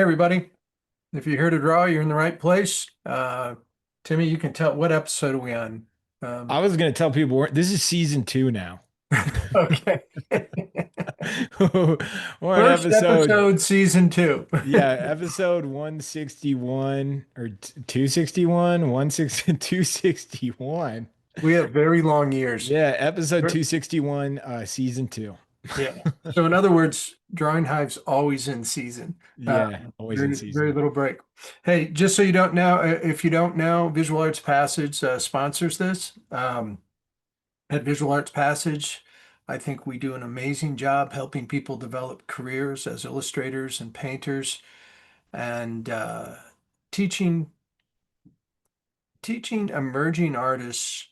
everybody. If you're here to draw, you're in the right place. Timmy, you can tell what episode are we on? I Um, was gonna tell people this is season 2 now. okay. We're on First episode, episode, season two. yeah, episode 161 or 261, 160, 261. We have very long years. Yeah, episode 261, season 2. Yeah. So in other words, Drawing Hive's always in season. Yeah, always in Very season. little break. Hey, just so you don't know, if you don't know, Visual Arts Passage sponsors this. At Visual Arts Passage, I think we do an amazing job helping people develop careers as illustrators and painters and teaching teaching emerging artists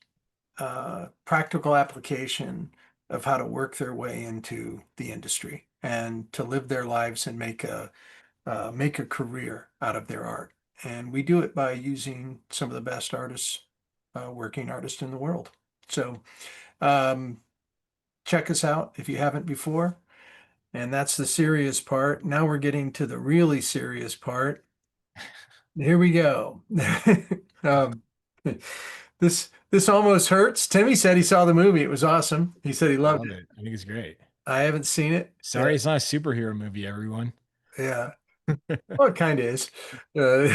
practical application of how to work their way into the industry and to live their lives and make a career out of their art. And we do it by using some of the best artists, working artists in the world. So um, check us out if you haven't before. And that's the serious part. Now we're getting to the really serious part. Here we go. Um, this almost hurts. Timmy said he saw the movie. It was awesome. He said he I loved love it. it. I think it's great. I haven't seen it. Sorry, it's not a superhero movie, everyone. Yeah. Well, it kind of is. Uh,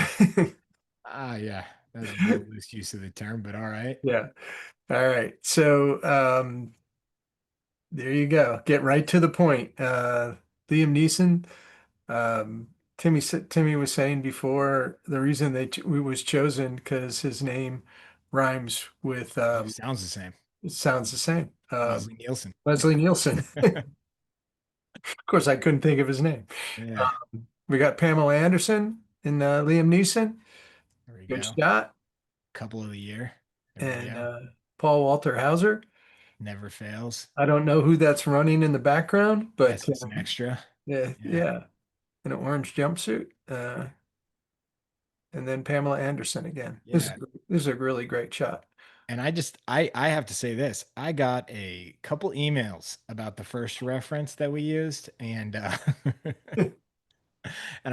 Yeah, that's a bit loose use of the term, but all right. yeah. All right. So there you go. Get right to the point. Liam Neeson. Um, Timmy was saying before the reason was chosen because his name rhymes with Sounds the same. it sounds the same. Leslie Nielsen. Leslie Nielsen. Of course, I couldn't think of his name. Yeah, We got Pamela Anderson and Liam Neeson. there we Good go. shot. Couple of the year. There we And go. Paul Walter Hauser. Never fails. I don't know who that's running in the background, but Guess it's an extra. yeah, Yeah. yeah, in an orange jumpsuit. And then Pamela Anderson again. Yeah. This is a really great shot. And I have to say this. I got a couple emails about the first reference that we used, and and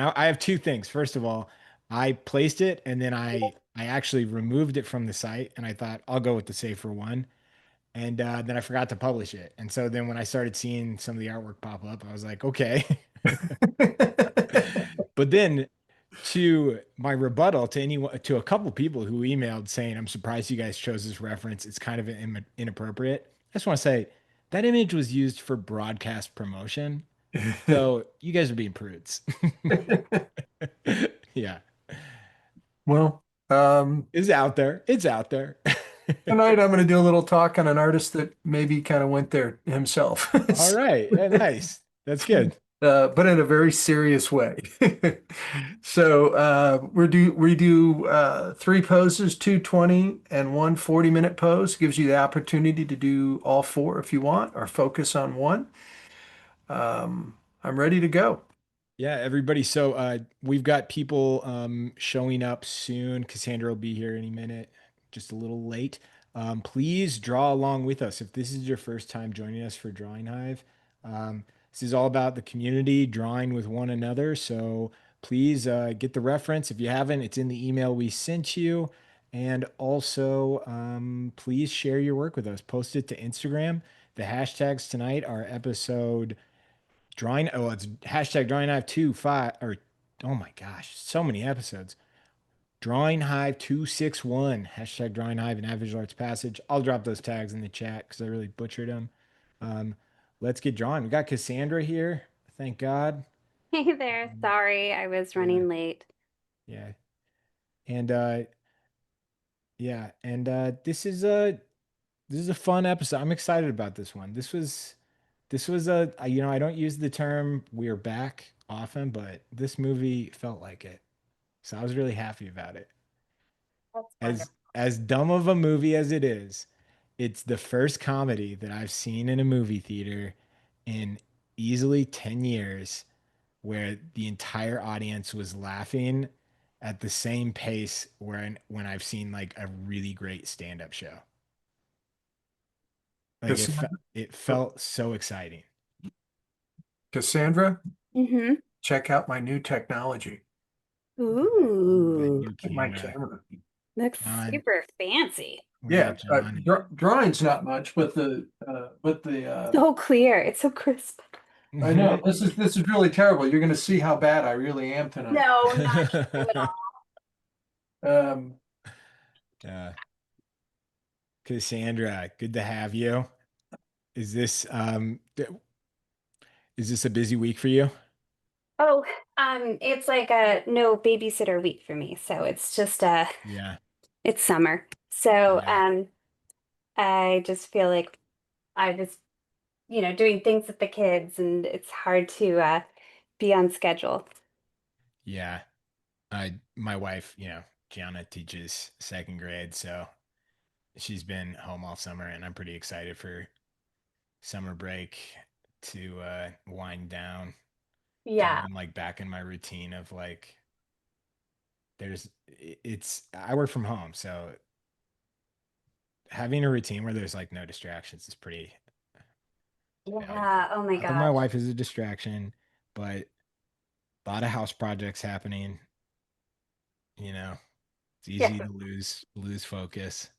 I have two things. First of all, I placed it and then I actually removed it from the site, and I thought I'll go with the safer one. And then I forgot to publish it. And so then when I started seeing some of the artwork pop up, I was like, okay. But then to my rebuttal to anyone to a couple people who emailed saying, I'm surprised you guys chose this reference. It's kind of inappropriate. I just want to say that image was used for broadcast promotion. So you guys are being prudes. Yeah. Well, It's out there. It's out there. tonight I'm going to do a little talk on an artist that maybe kind of went there himself. All right. Yeah, nice. That's good. But in a very serious way. So we do three poses, two 20 and one 40-minute pose. Gives you the opportunity to do all four if you want, or focus on one. I'm ready to go. Yeah, everybody. So we've got people showing up soon. Cassandra will be here any minute, just a little late. Please draw along with us. If this is your first time joining us for Drawing Hive, this is all about the community drawing with one another. So please get the reference. If you haven't, it's in the email we sent you. And also, please share your work with us. Post it to Instagram. The hashtags tonight are episode drawing. Oh, it's hashtag drawing hive 25 or oh my gosh, so many episodes. Drawing Hive 261, hashtag Drawing Hive and Visual Arts Passage. I'll drop those tags in the chat because I really butchered them. Um, let's get drawing. We got Cassandra here. Thank God. Hey there. Sorry, I was Yeah, running late. yeah. And yeah, and this is a fun episode. I'm excited about this one. This was I don't use the term we're back often, but this movie felt like it. So I was really happy about it. That's As dumb of a movie as it is, it's the first comedy that I've seen in a movie theater in easily 10 years where the entire audience was laughing at the same pace when I've seen like a really great stand-up show. Like Cass- it felt so exciting. Cassandra, wonderful. check out my new technology, That Ooh, new my camera. camera. looks John, super fancy. what Yeah, about John? drawing's not much, but So clear. It's so crisp. I know this is really terrible. You're going to see how bad I really am tonight. No, not true at all. Um, uh, Cassandra, good to have you. Is this is this a busy week for you? Oh, it's like a no babysitter week for me. So it's just Yeah, it's summer. So yeah, I just feel like I was, doing things with the kids and it's hard to be on schedule. yeah. My wife, Gianna teaches second grade, so she's been home all summer, and I'm pretty excited for summer break to wind down. Kind of Yeah. am like back in my routine of like it's I work from home, so having a routine where there's like no distractions is pretty valuable. Yeah. Oh my Not that my gosh. wife is a distraction, but a lot of house projects happening, you know. It's Yeah. easy to lose focus.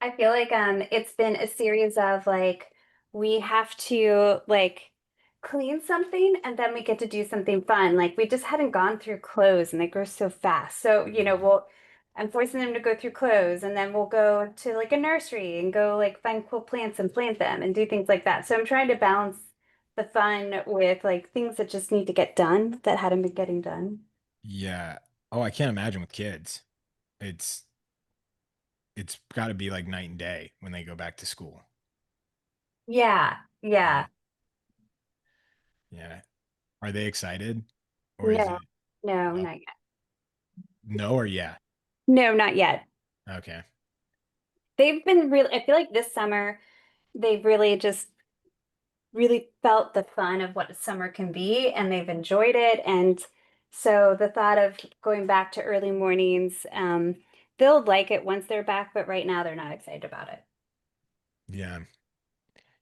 I feel like it's been a series of like we have to like clean something and then we get to do something fun. Like we just hadn't gone through clothes and they grow so fast. So, I'm forcing them to go through clothes and then we'll go to like a nursery and go like find cool plants and plant them and do things like that. So I'm trying to balance the fun with like things that just need to get done that hadn't been getting done. Yeah. Oh, I can't imagine with kids. It's it's got to be like night and day when they go back to school. Yeah. Yeah. Yeah. Yeah. Are they excited? Or is No. it No, oh, not yet. no or yeah? No, not yet. Okay. They've been really, I feel like this summer, they've really just really felt the fun of what summer can be and they've enjoyed it. And so the thought of going back to early mornings, they'll like it once they're back, but right now they're not excited about it. Yeah.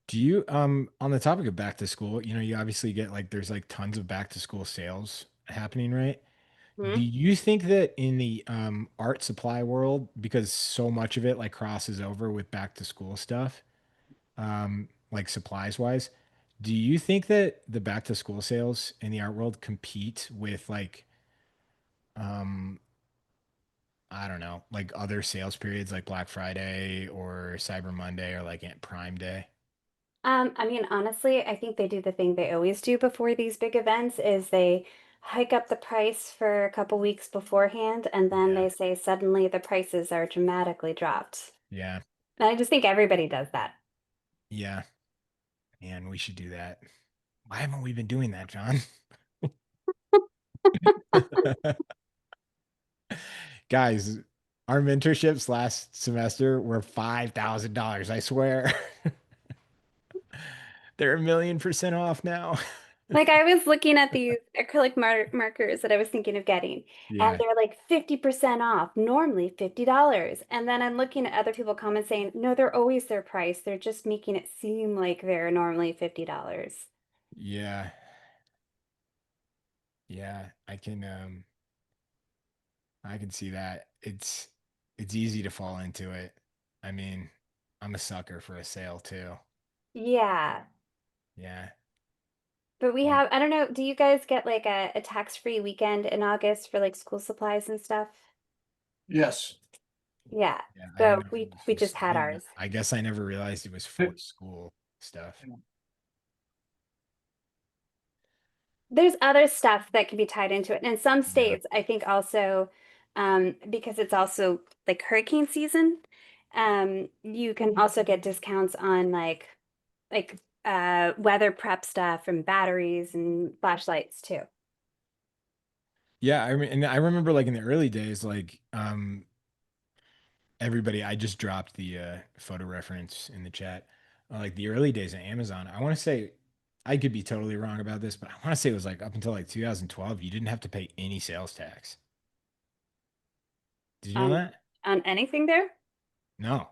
Do you on the topic of back to school, you obviously get like there's like tons of back to school sales happening, right? Do Hmm? you think that in the art supply world, because so much of it like crosses over with back to school stuff, like supplies wise, do you think that the back to school sales in the art world compete with like um I don't know, like other sales periods like Black Friday or Cyber Monday or like Prime Day? I mean, honestly, I think they do the thing they always do before these big events is they hike up the price for a couple weeks beforehand, and then Yeah. they say suddenly the prices are dramatically dropped. Yeah. And I just think everybody does that. Yeah. And we should do that. Why haven't we been doing that, John? Guys, our mentorships last semester were $5,000. I swear. They're 1,000,000% off now. Like I was looking at these acrylic markers that I was thinking of getting, and Yeah. they're like 50% off, normally $50. And then I'm looking at other people comments saying, no, they're always their price. They're just making it seem like they're normally $50. Yeah. Yeah. I can see that. It's easy to fall into it. I mean, I'm a sucker for a sale too. Yeah. Yeah. But we Like, have, I don't know, do you guys get like a tax-free weekend in August for like school supplies and stuff? yes. Yeah. yeah, I So didn't know if it we was we for, just I had didn't know. ours. I guess I never realized it was for school stuff. There's other stuff that can be tied into it. And in some Yeah. states, I think also, because it's also like hurricane season, you can also get discounts on like weather prep stuff and batteries and flashlights too. Yeah, I mean, and I remember like in the early days, like everybody, I just dropped the photo reference in the chat. Like the early days of Amazon, I want to say I could be totally wrong about this, but I want to say it was like up until like 2012, you didn't have to pay any sales tax. Did you know On that? on anything there? No,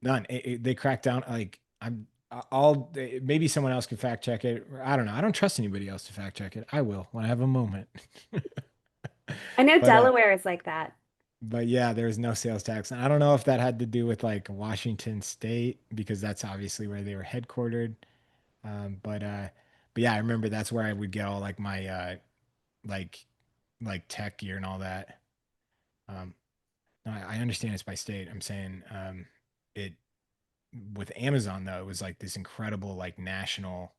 none. They cracked down. maybe someone else can fact check it. I don't know. I don't trust anybody else to fact check it. I will when I have a moment. I know But Delaware is like that. but yeah, there's no sales tax. And I don't know if that had to do with like Washington State because that's obviously where they were headquartered. Um, but uh, but yeah, I remember that's where I would get all like my like like tech gear and all that. Um, no, I understand it's by state. I'm saying it with Amazon though, it was like this incredible like national.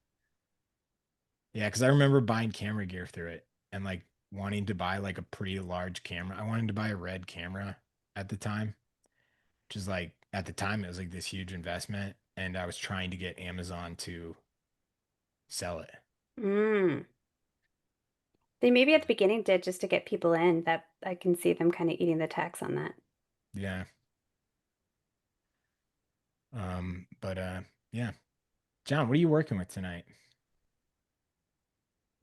Yeah, because I remember buying camera gear through it and like wanting to buy like a pretty large camera. I wanted to buy a red camera at the time, which is like at the time it was like this huge investment, and I was trying to get Amazon to sell it. Mm. They maybe at the beginning did just to get people in. That I can see them kind of eating the tax on that. Yeah. But yeah. John, what are you working with tonight?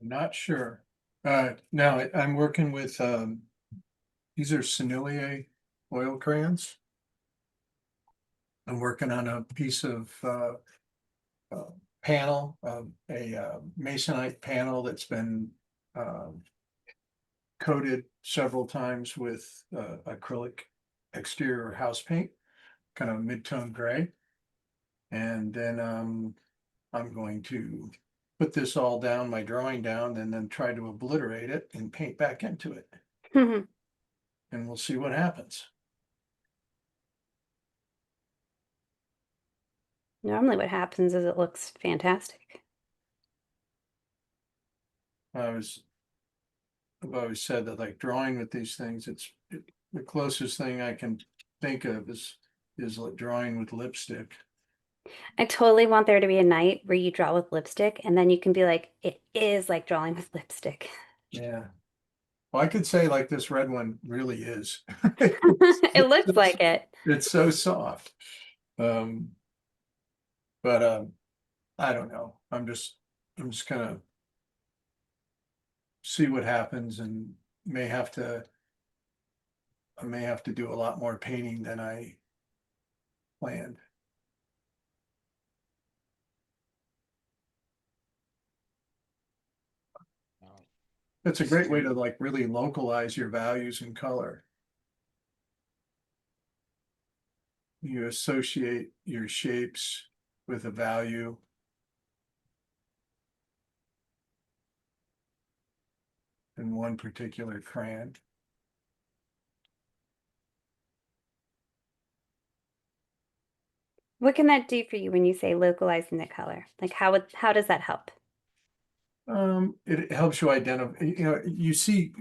I'm not sure. No, I'm working with, these are Sennelier oil crayons. I'm working on a piece of, panel, a masonite panel that's been, coated several times with, acrylic exterior house paint, kind of mid-tone gray. And then, I'm going to put this all down, my drawing down, and then try to obliterate it and paint back into it. And we'll see what happens. Normally what happens is it looks fantastic. I've always said that like drawing with these things, the closest thing I can think of is like drawing with lipstick. I totally want there to be a night where you draw with lipstick and then you can be like, it is like drawing with lipstick. Yeah. Well, I could say like this red one really is. It looks like it. It's so soft. Um, but I don't know. I'm just gonna see what happens and may have to I may have to do a lot more painting than I planned. It's a great way to like really localize your values in color. You associate your shapes with a value. In one particular crayon. What can that do for you when you say localizing the color? Like how does that help? It helps you identify, you see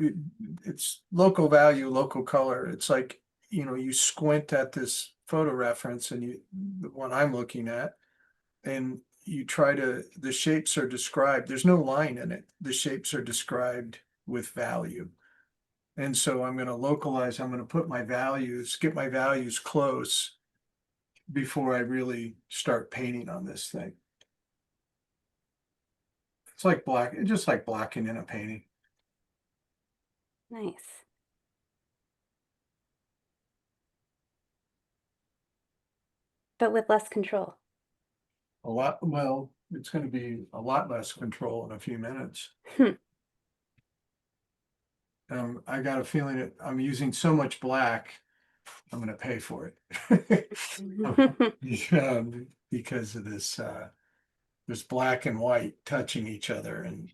it's local value, local color. It's like, you squint at this photo reference and the one I'm looking at, and you try to, the shapes are described. There's no line in it. The shapes are described with value. And so I'm going to localize, I'm going to put my values, get my values close before I really start painting on this thing. It's like it's just like blocking in a painting. Nice. But with less control. Well, it's going to be a lot less control in a few minutes. I got a feeling that I'm using so much black, I'm going to pay for it. Because of this black and white touching each other, and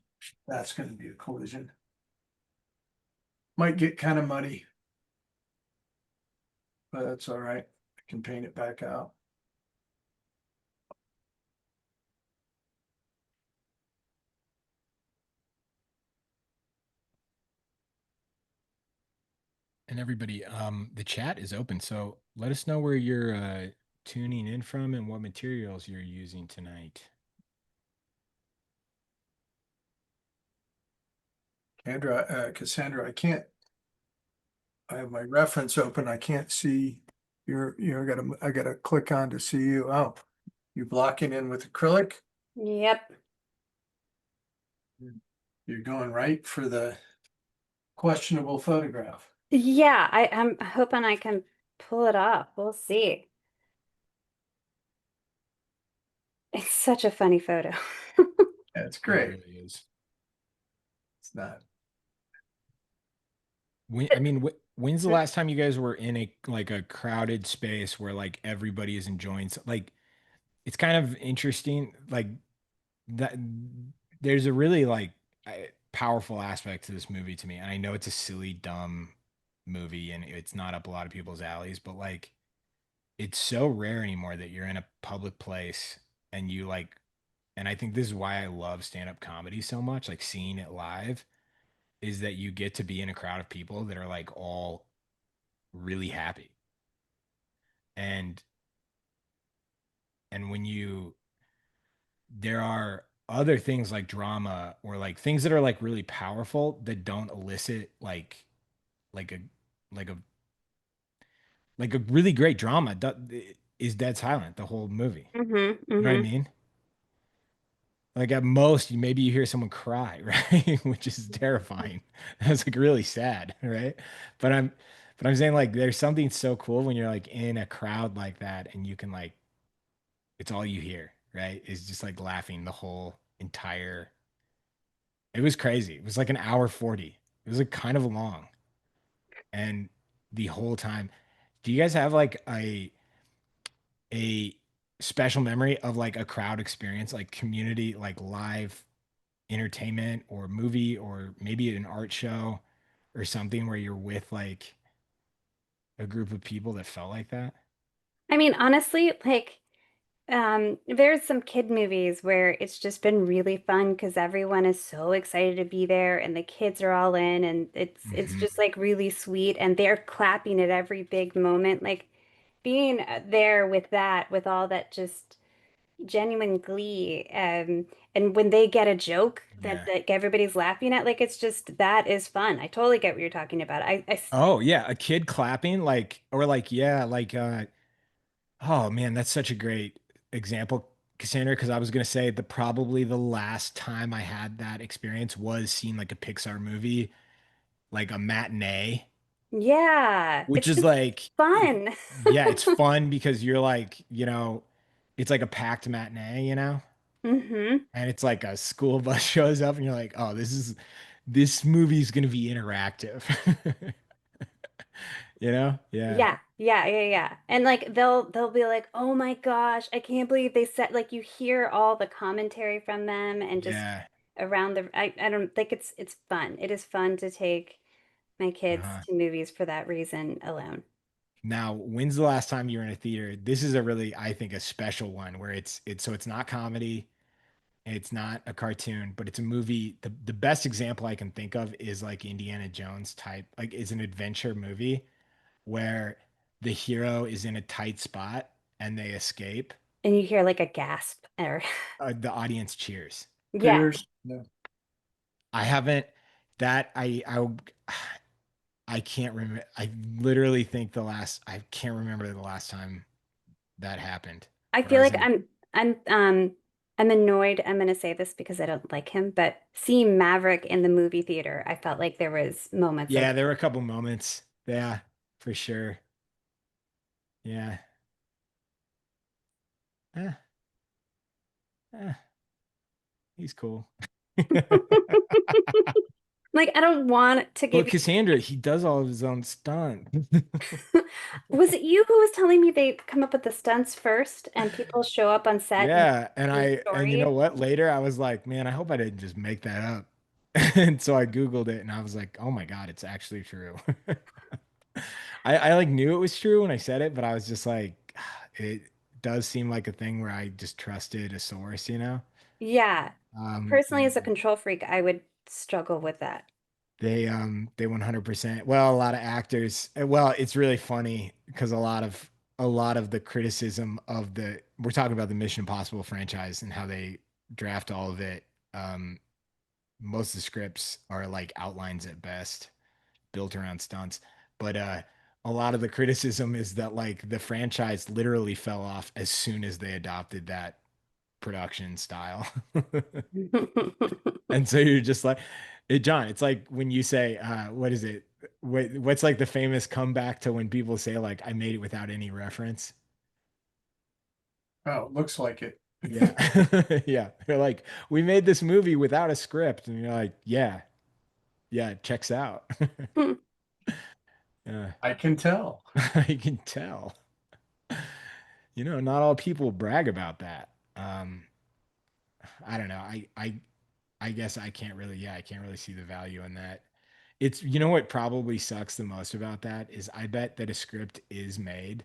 that's going to be a collision. Might get kind of muddy, but that's all right. I can paint it back out. And everybody, the chat is open, so let us know where you're tuning in from and what materials you're using tonight. Cassandra, I have my reference open. I can't see I gotta click on to see you. Oh, you blocking in with acrylic? Yep. You're going right for the questionable photograph. Yeah, I'm hoping I can pull it off. We'll see. It's such a funny photo. That's It great. really is. It's not. I mean, when's the last time you guys were in a like a crowded space where like everybody is enjoying like it's kind of interesting like that there's a really like powerful aspect to this movie to me. And I know it's a silly, dumb movie and it's not up a lot of people's alleys, but like it's so rare anymore that you're in a public place and you like and I think this is why I love stand-up comedy so much, like seeing it live, is that you get to be in a crowd of people that are like all really happy. And when you there are other things like drama or like things that are like really powerful that don't elicit like a like a like a really great drama is dead silent the whole movie. You know what I Hmm. mean? Like at most, maybe you hear someone cry, right? Which is terrifying. That's like really sad, right? But I'm saying like there's something so cool when you're like in a crowd like that and you can like it's all you hear, right? Is just like laughing the whole entire. It was crazy. It was like an hour 40. It was like kind of long. And the whole time, do you guys have like a special memory of like a crowd experience, like community, like live entertainment or movie or maybe an art show or something where you're with like a group of people that felt like that? I mean, honestly, like there's some kid movies where it's just been really fun because everyone is so excited to be there and the kids are all in and it's Hmm. just like really sweet and they're clapping at every big moment. Like being there with that, with all that just genuine glee, and when they get a joke that Yeah. that everybody's laughing at, like it's just that is fun. I totally get what you're talking about. Oh yeah, a kid clapping like or like yeah, like oh man, that's such a great example, Cassandra, because I was gonna say the probably the last time I had that experience was seeing like a Pixar movie, like a matinee, Yeah, which it's is just like fun. yeah, it's fun because you're like, it's like a packed matinee, Hmm. and it's like a school bus shows up and you're like, oh, this movie's gonna be interactive. Yeah. Yeah, yeah, yeah, yeah. And like they'll be like, "Oh my gosh, I can't believe they said," like you hear all the commentary from them and just Yeah. around the I don't think it's fun. It is fun to take my kids Uh-huh. to movies for that reason alone. Now, when's the last time you were in a theater? This is a really, I think, a special one where it's not comedy, it's not a cartoon, but it's a movie. The best example I can think of is like Indiana Jones type, like it's an adventure movie where the hero is in a tight spot and they escape. And you hear like a gasp or The audience cheers. yeah. Cheers. No. I haven't that I can't remember. I literally think I can't remember the last time that happened. I But I feel was like in I'm annoyed. I'm gonna say this because I don't like him, but seeing Maverick in the movie theater, I felt like there was moments Yeah, like there were a couple moments. Yeah, for sure. Yeah. Eh, eh, he's cool. like I don't want to give But you. Cassandra, he does all of his own stunt. Was it you who was telling me they come up with the stunts first and people show up on set and Yeah, do the and you know story? what? Later I was like, man, I hope I didn't just make that up. And so I Googled it and I was like, oh my God, it's actually true. I like knew it was true when I said it, but I was just like, it does seem like a thing where I just trusted a source. Yeah. Personally, as a And control freak, I would struggle with that. they 100%. Well, a lot of actors. Well, it's really funny because a lot of the criticism of the we're talking about the Mission Impossible franchise and how they draft all of it. Um, Most of the scripts are like outlines at best, built around stunts. But a lot of the criticism is that like the franchise literally fell off as soon as they adopted that production style. And so you're just like, John, it's like when you say, what is it? What's like the famous comeback to when people say like, I made it without any reference? Oh, looks like it. Yeah. Yeah. They're like, we made this movie without a script. And you're like, yeah, it checks out. Hmm. Yeah. I can tell. I can tell. Not all people brag about that. I don't know. I guess I can't really see the value in that. What probably sucks the most about that is I bet that a script is made,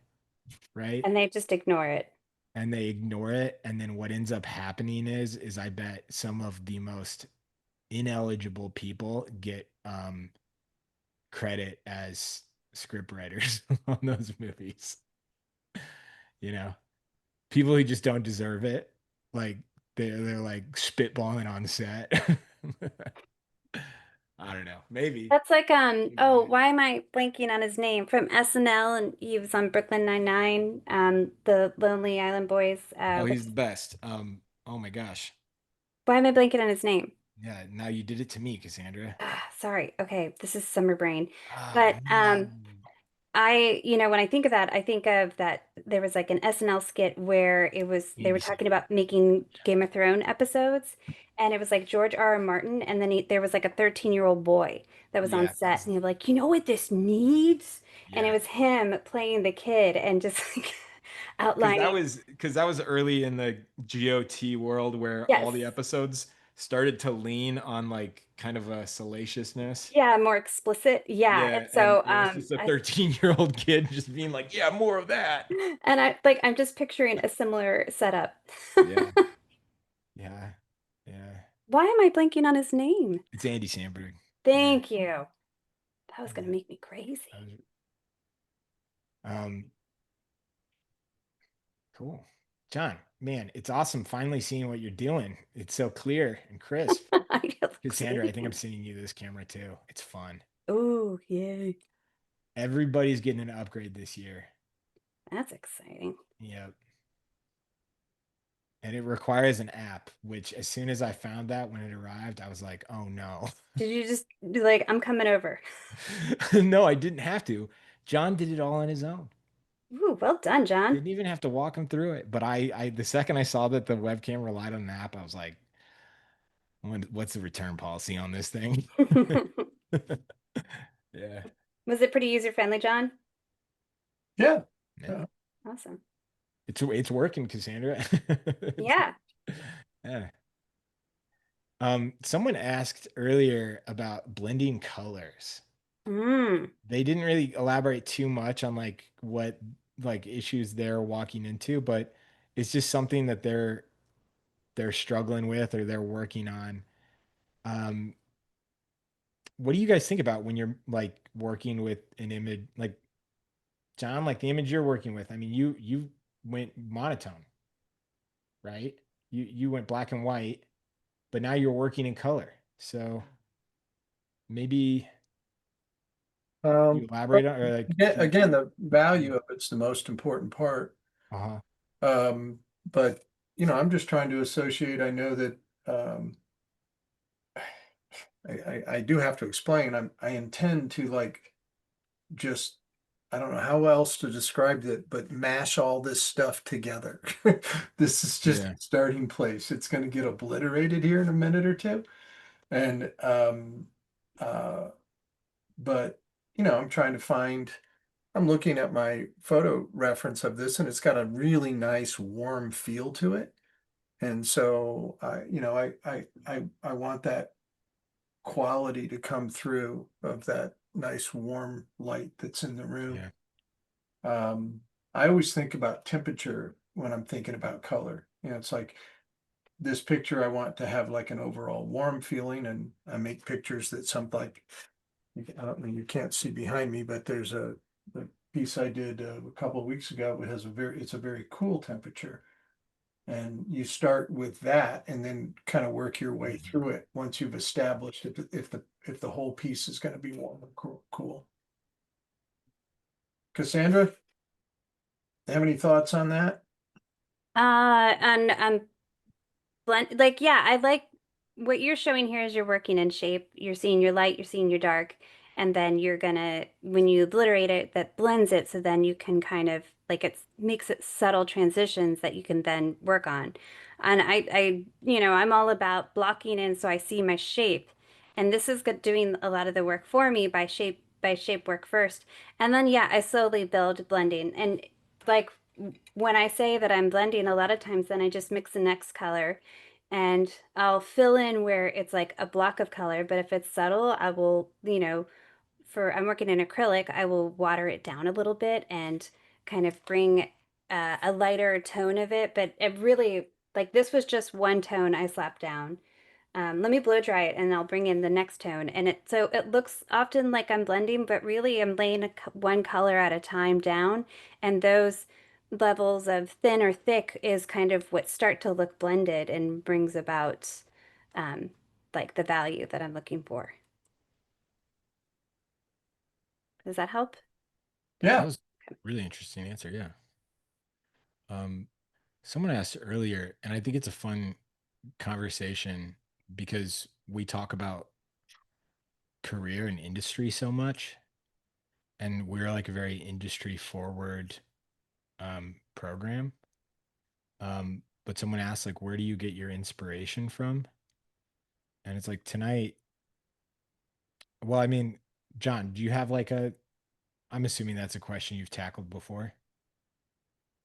right? And they just ignore it. And they ignore it. And then what ends up happening is I bet some of the most ineligible people get credit as script writers on those movies. You know, People who just don't deserve it, like they're like spitballing on set. I don't know. Maybe. That's like oh, Maybe. why am I blanking on his name? From SNL, and he was on Brooklyn Nine-Nine, the Lonely Island Boys. Oh, he's the best. Oh my gosh. Why am I blanking on his name? Yeah, now you did it to me, Cassandra. Sorry. Okay, this is summer brain. Oh But no. when I think of that, I think of that there was like an SNL skit where they were Andy talking Samberg. about making Game of Thrones episodes, and it was like George R. R. Martin, and then there was like a 13-year-old boy that was on Yeah, set, and he was like, you know what this needs? And it yeah. was him playing the kid and just like outlining. Because that was early in the GOT world where Yes. all the episodes started to lean on like kind of a salaciousness. Yeah, more explicit. Yeah. And Yeah, and so it was just a 13-year-old kid just being like, yeah, more of that. I'm just picturing a similar setup. Yeah, yeah, yeah. Why am I blanking on his name? It's Andy Samberg. Yeah. Thank you. That was gonna Yeah. make me crazy. That was- Um, cool. John, man, it's awesome finally seeing what you're doing. It's so clear and crisp. It looks Cassandra, I think I'm amazing. sending you this camera too. It's fun. Oh, yay. Everybody's getting an upgrade this year. That's exciting. Yep. And it requires an app, which as soon as I found that when it arrived, I was like, oh no. Did you just be like, I'm coming over? No, I didn't have to. John did it all on his own. Ooh, well done, John. Didn't even have to walk him through it. But the second I saw that the webcam relied on the app, I was like, what's the return policy on this thing? Yeah. Was it pretty user-friendly, John? Yeah. Yeah. Yeah. Awesome. It's working, Cassandra. Yeah. Yeah. Someone asked earlier about blending colors. Mm. They didn't really elaborate too much on like what like issues they're walking into, but it's just something that they're struggling with or they're working on. Um, what do you guys think about when you're like working with an image like John, like the image you're working with? I mean, you went monotone, right? You went black and white, but now you're working in color. So maybe you But elaborate on or like again, the value of it's the most important part. uh-huh. Um, but I'm just trying to associate. I know that I do have to explain. I intend to like just I don't know how else to describe it, but mash all this stuff together. This is just Yeah. the starting place. It's going to get obliterated here in a minute or two. And uh but I'm trying to find I'm looking at my photo reference of this and it's got a really nice warm feel to it. And so I want that quality to come through of that nice warm light that's in the room. Yeah. Um, I always think about temperature when I'm thinking about color. It's like this picture I want to have like an overall warm feeling, and I make pictures that something like I don't know, you can't see behind me, but there's a piece I did a couple of weeks ago. It's a very cool temperature. And you start with that and then kind of work your way Mhm. through it once you've established if the whole piece is going to be warm and cool. Cassandra, have any thoughts on that? And blend yeah, I like what you're showing here is you're working in shape. You're seeing your light, you're seeing your dark. And then you're gonna, when you obliterate it, that blends it. So then you can kind of like it makes it subtle transitions that you can then work on. And I'm all about blocking in so I see my shape. And this is doing a lot of the work for me by shape work first. And then, yeah, I slowly build blending. And like when I say that I'm blending, a lot of times then I just mix the next color and I'll fill in where it's like a block of color. But if it's subtle, I will, I'm working in acrylic, I will water it down a little bit and kind of bring a lighter tone of it. But it really, like this was just one tone I slapped down. Let me blow dry it and I'll bring in the next tone. And so it looks often like I'm blending, but really I'm laying one color at a time down. And those levels of thin or thick is kind of what start to look blended and brings about um, like the value that I'm looking for. Does that help? That Yeah. was a really interesting answer. Yeah. Um, Someone asked earlier, and I think it's a fun conversation because we talk about career and industry so much, and we're like a very industry forward program. But someone asked, like, where do you get your inspiration from? And it's like tonight, well, I mean, John, do you have like I'm assuming that's a question you've tackled before.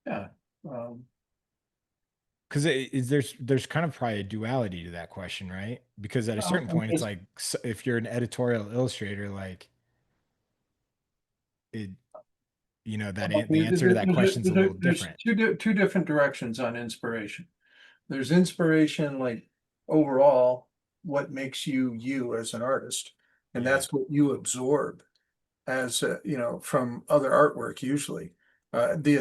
Yeah. Um, Because there's kind of probably a duality to that question, right? Because at a certain point, it's like if you're an editorial illustrator, like it, the answer to that question's a little There's different. two different directions on inspiration. There's inspiration like overall, what makes you you as an artist, and Yeah. that's what you absorb as from other artwork usually. The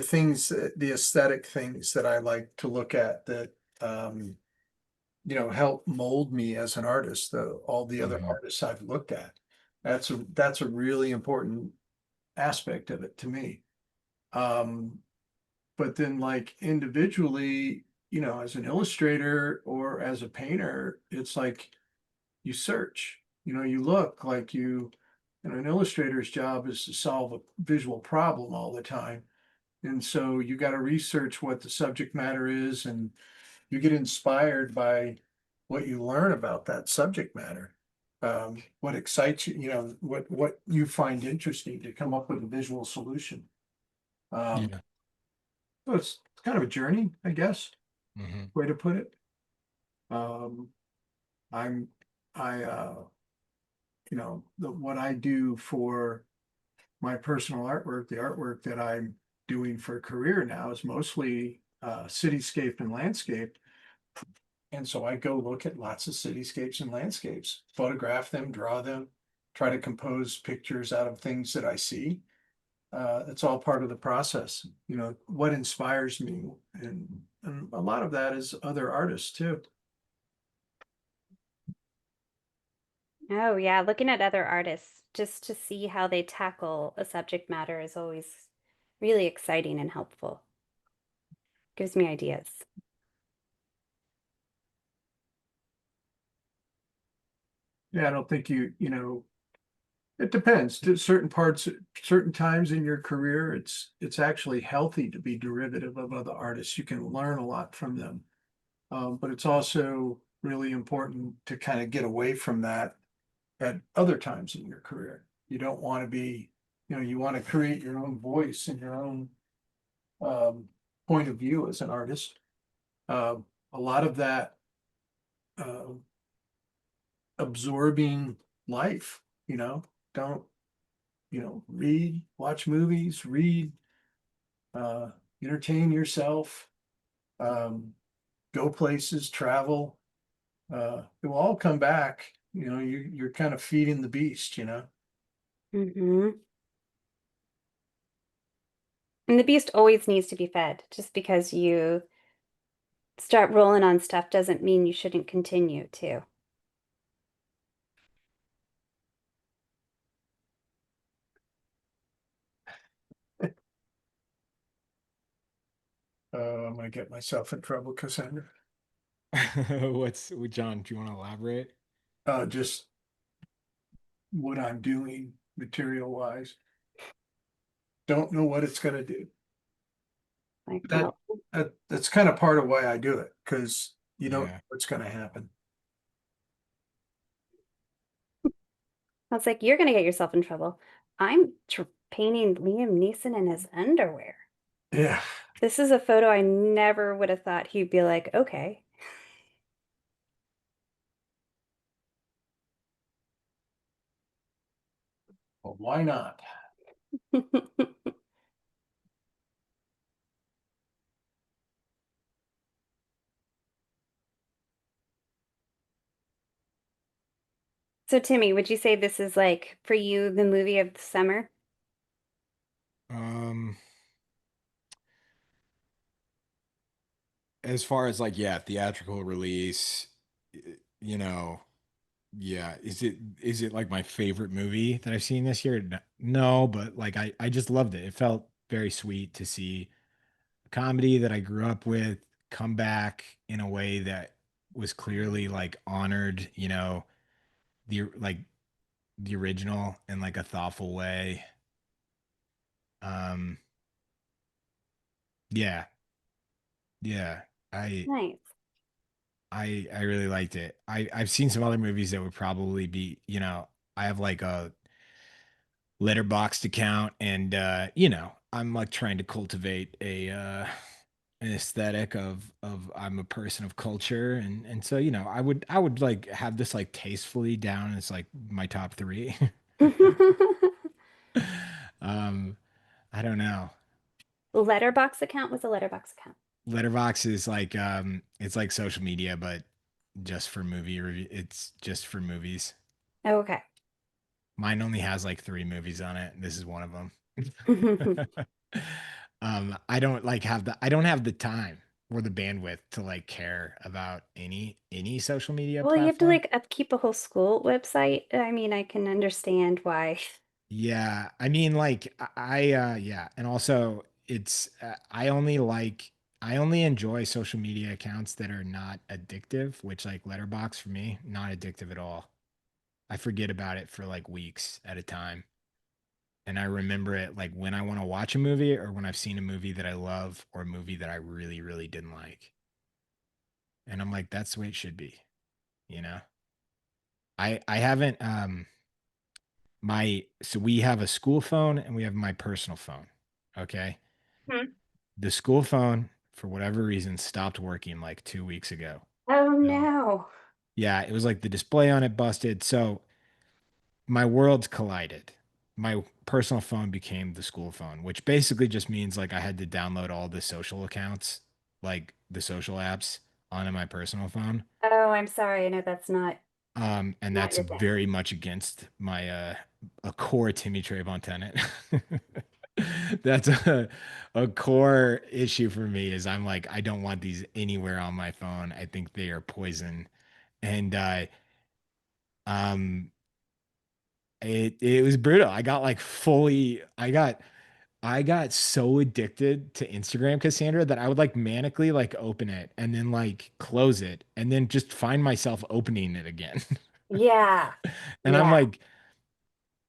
aesthetic things that I like to look at that help mold me as an artist, all the other Hmm. artists I've looked at. That's a really important aspect of it to me. Um, but then like individually, as an illustrator or as a painter, it's like you search, you look like an illustrator's job is to solve a visual problem all the time. And so you got to research what the subject matter is, and you get inspired by what you learn about that subject matter. What excites you, what you find interesting to come up with a visual solution. Um, Yeah. so it's kind of a journey, I guess, Hmm. way to put it. Um, I'm, I, what I do for my personal artwork, the artwork that I'm doing for a career now is mostly cityscape and landscape. And so I go look at lots of cityscapes and landscapes, photograph them, draw them, try to compose pictures out of things that I see. It's all part of the process. What inspires me, and a lot of that is other artists too. Oh, yeah. Looking at other artists just to see how they tackle a subject matter is always really exciting and helpful. Gives me ideas. Yeah, I don't think it depends. To certain parts, certain times in your career, it's actually healthy to be derivative of other artists. You can learn a lot from them. But it's also really important to kind of get away from that at other times in your career. You don't want to be, you want to create your own voice and your own um, point of view as an artist. A lot of that uh, absorbing life, don't, read, watch movies, read, uh, entertain yourself, um, go places, travel. It will all come back. You're kind of feeding the beast. Hmm. And the beast always needs to be fed. Just because you start rolling on stuff doesn't mean you shouldn't continue to. I'm gonna get myself in trouble, Cassandra. John? Do you want to elaborate? Just what I'm doing material wise. Don't know what it's gonna do. Like, That, well, that's kind of part of why I do it, because you don't know Yeah. what's gonna happen. I was like, you're gonna get yourself in trouble. I'm painting Liam Neeson in his underwear. Yeah. This is a photo I never would have thought he'd be like, okay. Well, why not? So, Timmy, would you say this is like for you the movie of the summer? Um, as far as like, yeah, theatrical release, you know, yeah, is it like my favorite movie that I've seen this year? No, but like I just loved it. It felt very sweet to see a comedy that I grew up with come back in a way that was clearly like honored, the the original in like a thoughtful way. Um, yeah, yeah. I Nice. I really liked it. I've seen some other movies that would probably be, I have like a letterboxed account and I'm like trying to cultivate a an aesthetic of I'm a person of culture and so I would like have this like tastefully down as like my top 3. um I don't know. Letterbox account was a letterbox account. Letterbox is like it's like social media but just for movie review. It's just for movies. Oh, okay. Mine only has like 3 movies on it. This is one of them. I don't have the time or the bandwidth to like care about any social media Well, you have to platform. like upkeep a whole school website. I mean, I can understand why. Yeah, I mean like yeah, and also it's I only enjoy social media accounts that are not addictive, which like Letterbox for me, not addictive at all. I forget about it for like weeks at a time. And I remember it like when I want to watch a movie or when I've seen a movie that I love or a movie that I really, really didn't like. And I'm like, that's the way it should be, you know? I haven't my so we have a school phone and we have my personal phone. Okay. Hmm. The school phone, for whatever reason, stopped working like 2 weeks ago. Oh Um, no. yeah, it was like the display on it busted. So my worlds collided. My personal phone became the school phone, which basically just means like I had to download all the social accounts, like the social apps onto my personal phone. Oh, I'm sorry. I know that's And not that's your thing. very much against my a core Timmy Trayvon tenet. That's a core issue for me is I'm like, I don't want these anywhere on my phone. I think they are poison. And um it was brutal. I got so addicted to Instagram, Cassandra, that I would like manically like open it and then like close it and then just find myself opening it again. Yeah. And I'm Yeah. like,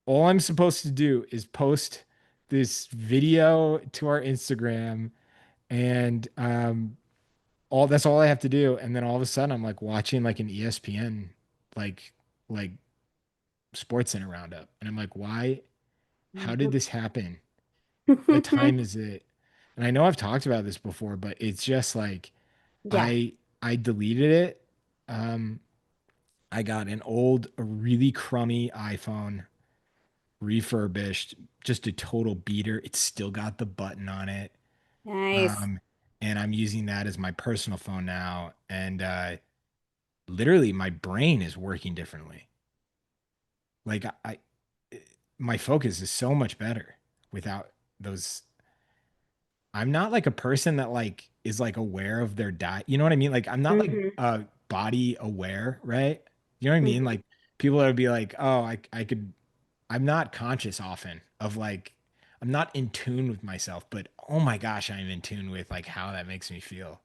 all I'm supposed to do is post this video to our Instagram and all that's all I have to do. And then all of a sudden I'm like watching like an ESPN like like sports center roundup. And I'm like, why? How did this happen? What time is it? And I know I've talked about this before, but it's just like Yeah. I deleted it. Um, I got a really crummy iPhone, refurbished, just a total beater. It's still got the button on it. Nice. Um, and I'm using that as my personal phone now. And literally my brain is working differently. Like my focus is so much better without those. I'm not like a person that like is like aware of their diet. You know what I mean? Like I'm not like Hmm. body aware, right? You know what I mean? Hmm. Like people that would be like, "Oh, I could." I'm not conscious often of like I'm not in tune with myself, but oh my gosh, I'm in tune with like how that makes me feel.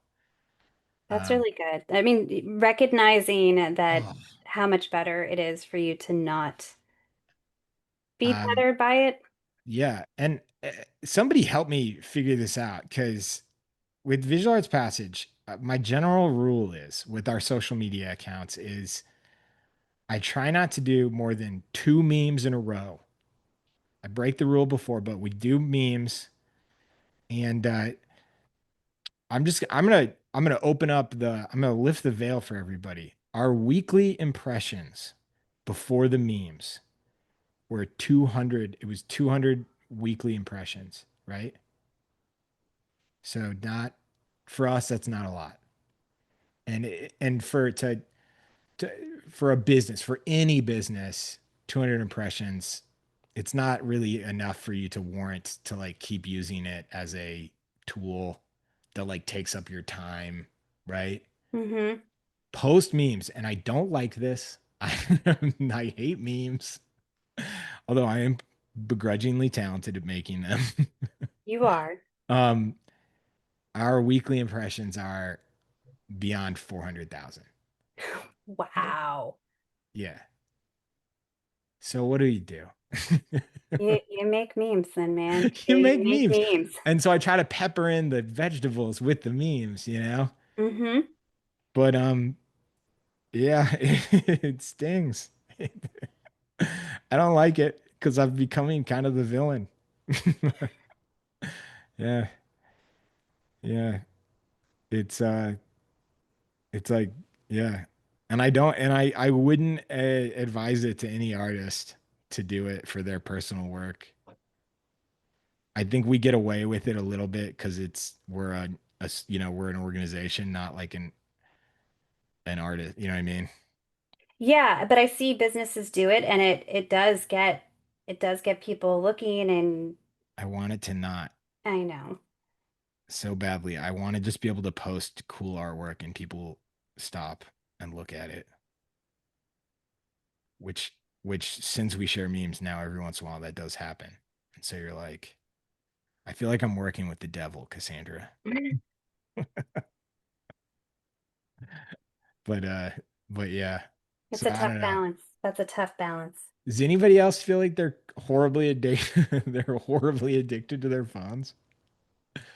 That's Um, really good. I mean, recognizing that oh, how much better it is for you to not be tethered by it. Yeah, and somebody help me figure this out because with Visual Arts Passage, my general rule is with our social media accounts is I try not to do more than 2 memes in a row. I break the rule before, but we do memes, and I'm gonna open up I'm gonna lift the veil for everybody. Our weekly impressions before the memes were 200. It was 200 weekly impressions, right? So not for us, that's not a lot. And to for a business, for any business, 200 impressions, it's not really enough for you to warrant to like keep using it as a tool that like takes up your time, right? Mm-hmm. Post memes, and I don't like this. I hate memes, although I am begrudgingly talented at making them. You are. um, our weekly impressions are beyond 400,000. Wow. Yeah. So what do you do? You make memes then, man. You You make make memes. memes. And so I try to pepper in the vegetables with the memes, you know? Mm-hmm. But yeah, it stings. I don't like it because I'm becoming kind of the villain. Yeah. Yeah. It's it's like yeah. And I wouldn't advise it to any artist to do it for their personal work. I think we get away with it a little bit because we're an organization, not like an artist. You know what I mean? Yeah, but I see businesses do it and it does get people looking and I want it to not I know. so badly. I want to just be able to post cool artwork and people stop and look at it. Which since we share memes now, every once in a while that does happen. And so you're like, I feel like I'm working with the devil, Cassandra. But but yeah. It's So a I tough don't know. balance. That's a tough balance. Does anybody else feel like they're horribly addicted? They're horribly addicted to their phones?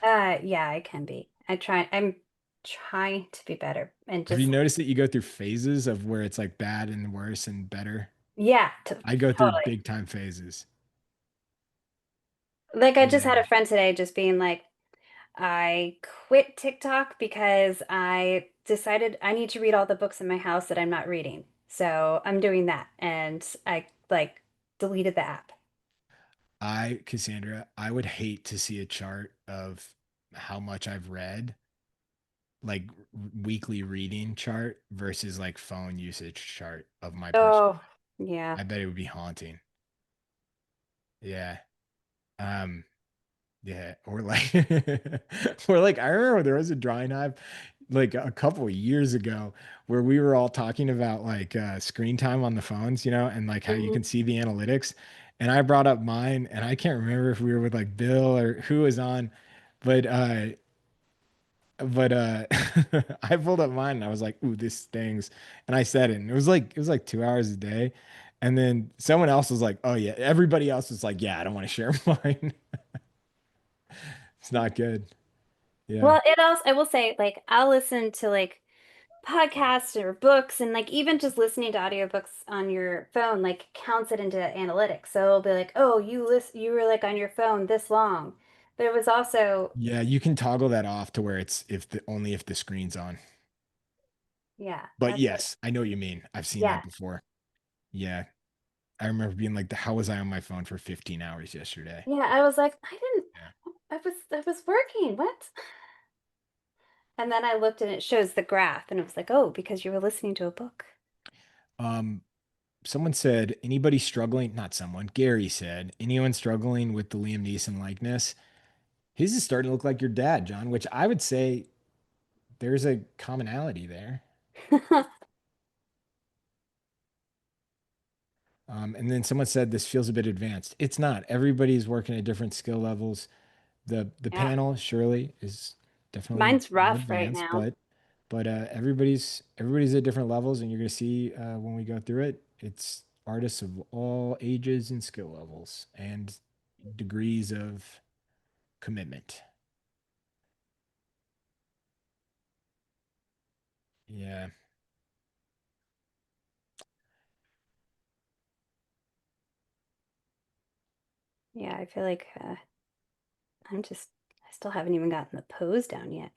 Yeah, I can be. I'm trying to be better and Have you just noticed that you go through phases of where it's like bad and worse and better? yeah, I go through totally. big time phases. Like I just Yeah. had a friend today just being like, I quit TikTok because I decided I need to read all the books in my house that I'm not reading. So I'm doing that. And I like deleted the app. Cassandra, I would hate to see a chart of how much I've read, like weekly reading chart versus like phone usage chart of my personal Oh, life. yeah. I bet it would be haunting. Yeah. Um, Yeah, or like, or like, I remember there was a drawing hive like a couple of years ago where we were all talking about like screen time on the phones, and like how you Hmm. can see the analytics. And I brought up mine, and I can't remember if we were with like Bill or who was on, but I pulled up mine and I was like, "Ooh, this stings," and I said it, and it was like 2 hours a day. And then someone else was like, "Oh yeah," everybody else was like, "Yeah, I don't want to share mine." It's not good. Yeah. Well, it also, I will say, like, I'll listen to like podcasts or books, and like even just listening to audiobooks on your phone, like counts it into analytics. So it'll be like, oh, you were like on your phone this long. But it was also, Yeah, you can toggle that off to where it's if the only if the screen's on. yeah, But that's what, yes, I know what you mean. I've seen yeah. that before. Yeah. I remember being like, how was I on my phone for 15 hours yesterday? Yeah, I was like, Yeah. I was working. What? And then I looked and it shows the graph and it was like, oh, because you were listening to a book. Um, someone said, anybody struggling, not someone, Gary said, anyone struggling with the Liam Neeson likeness, his is starting to look like your dad, John, which I would say there's a commonality there. And then someone said this feels a bit advanced. It's not. Everybody's working at different skill levels. The Yeah. panel surely is definitely Mine's more rough right advanced, now. but everybody's at different levels, and you're gonna see when we go through it, it's artists of all ages and skill levels and degrees of commitment. Yeah. Yeah, I feel like I still haven't even gotten the pose down yet.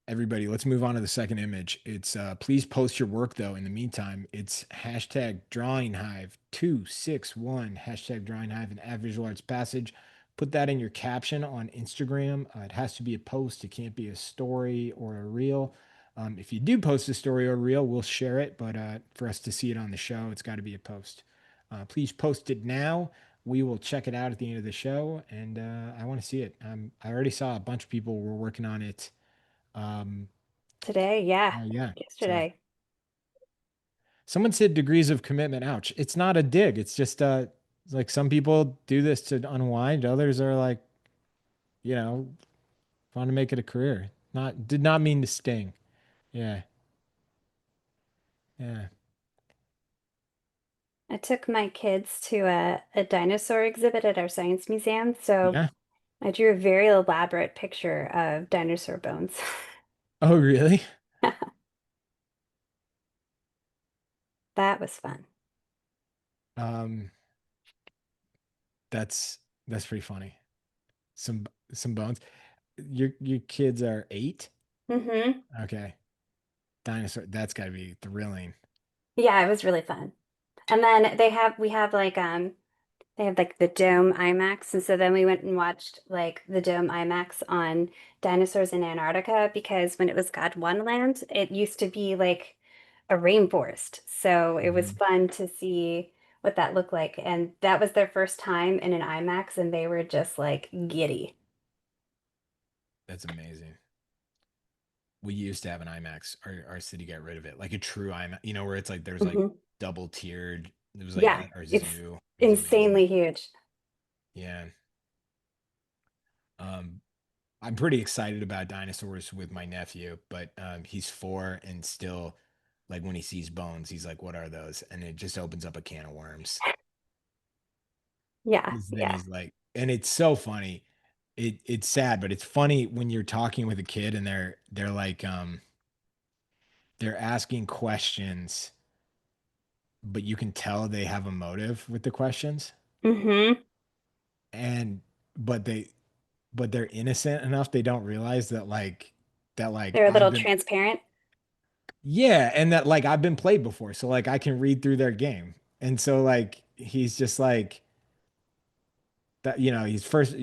Everybody, let's move on to the second image. It's please post your work though. In the meantime, it's hashtag Drawing Hive 261 hashtag Drawing Hive and add visual arts passage. Put that in your caption on Instagram. It has to be a post. It can't be a story or a reel. If you do post a story or a reel, we'll share it. But for us to see it on the show, it's got to be a post. Please post it now. We will check it out at the end of the show, and I want to see it. I already saw a bunch of people were working on it um, Today, yeah, yeah. So yesterday. someone said degrees of commitment. Ouch. It's not a dig. It's just like some people do this to unwind. Others are like, you know, want to make it a career. Not did not mean to sting. Yeah. Yeah. I took my kids to a dinosaur exhibit at our science museum, so Yeah. I drew a very elaborate picture of dinosaur bones. Oh, really? That was fun. Um, that's that's pretty funny. Some some bones. Your kids are 8? Hmm. Okay. Dinosaur. That's got to be thrilling. Yeah, it was really fun. And then we have like they have like the Dome IMAX, and so then we went and watched like the Dome IMAX on dinosaurs in Antarctica because when it was Gondwanaland, it used to be like a rainforest. So it was Mhm. fun to see what that looked like. And that was their first time in an IMAX, and they were just like giddy. That's amazing. We used to have an IMAX. Our city got rid of it, like a true IMAX. You know, where it's like there's like Hmm. double tiered. It was like Yeah, at our it's zoo. It was amazing. insanely huge. Yeah. Um, I'm pretty excited about dinosaurs with my nephew, but he's 4 and still, like when he sees bones, he's like, "What are those?" And it just opens up a can of worms. Yeah, 'Cause then yeah. he's like, and it's so funny. It's sad, but it's funny when you're talking with a kid and they're like they're asking questions, but you can tell they have a motive with the questions. Hmm. And but they but they're innocent enough they don't realize that like They're a I've little been, transparent. yeah, and that like I've been played before, so like I can read through their game. And so like he's just like that, he's first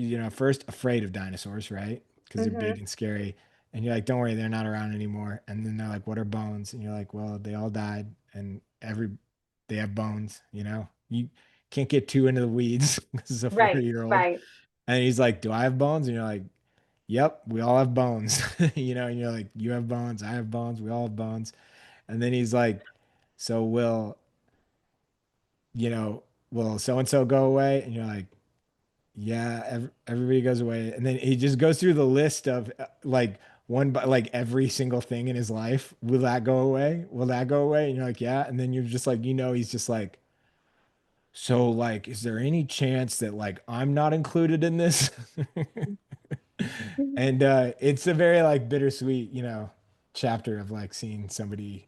afraid of dinosaurs, right? Because they're Hmm. big and scary. And you're like, don't worry, they're not around anymore. And then they're like, what are bones? And you're like, well, they all died and they have bones, you can't get too into the weeds. This is a 4 Right, year old. right. And he's like, do I have bones? And you're like, yep, we all have bones. And you're like, you have bones, I have bones, we all have bones. And then he's like, so will so and so go away? And you're like, yeah, everybody goes away. And then he just goes through the list of like one by like every single thing in his life. Will that go away? Will that go away? And you're like, yeah. And then you're just like, he's just like, so like, is there any chance that like I'm not included in this? And it's a very like bittersweet, chapter of like seeing somebody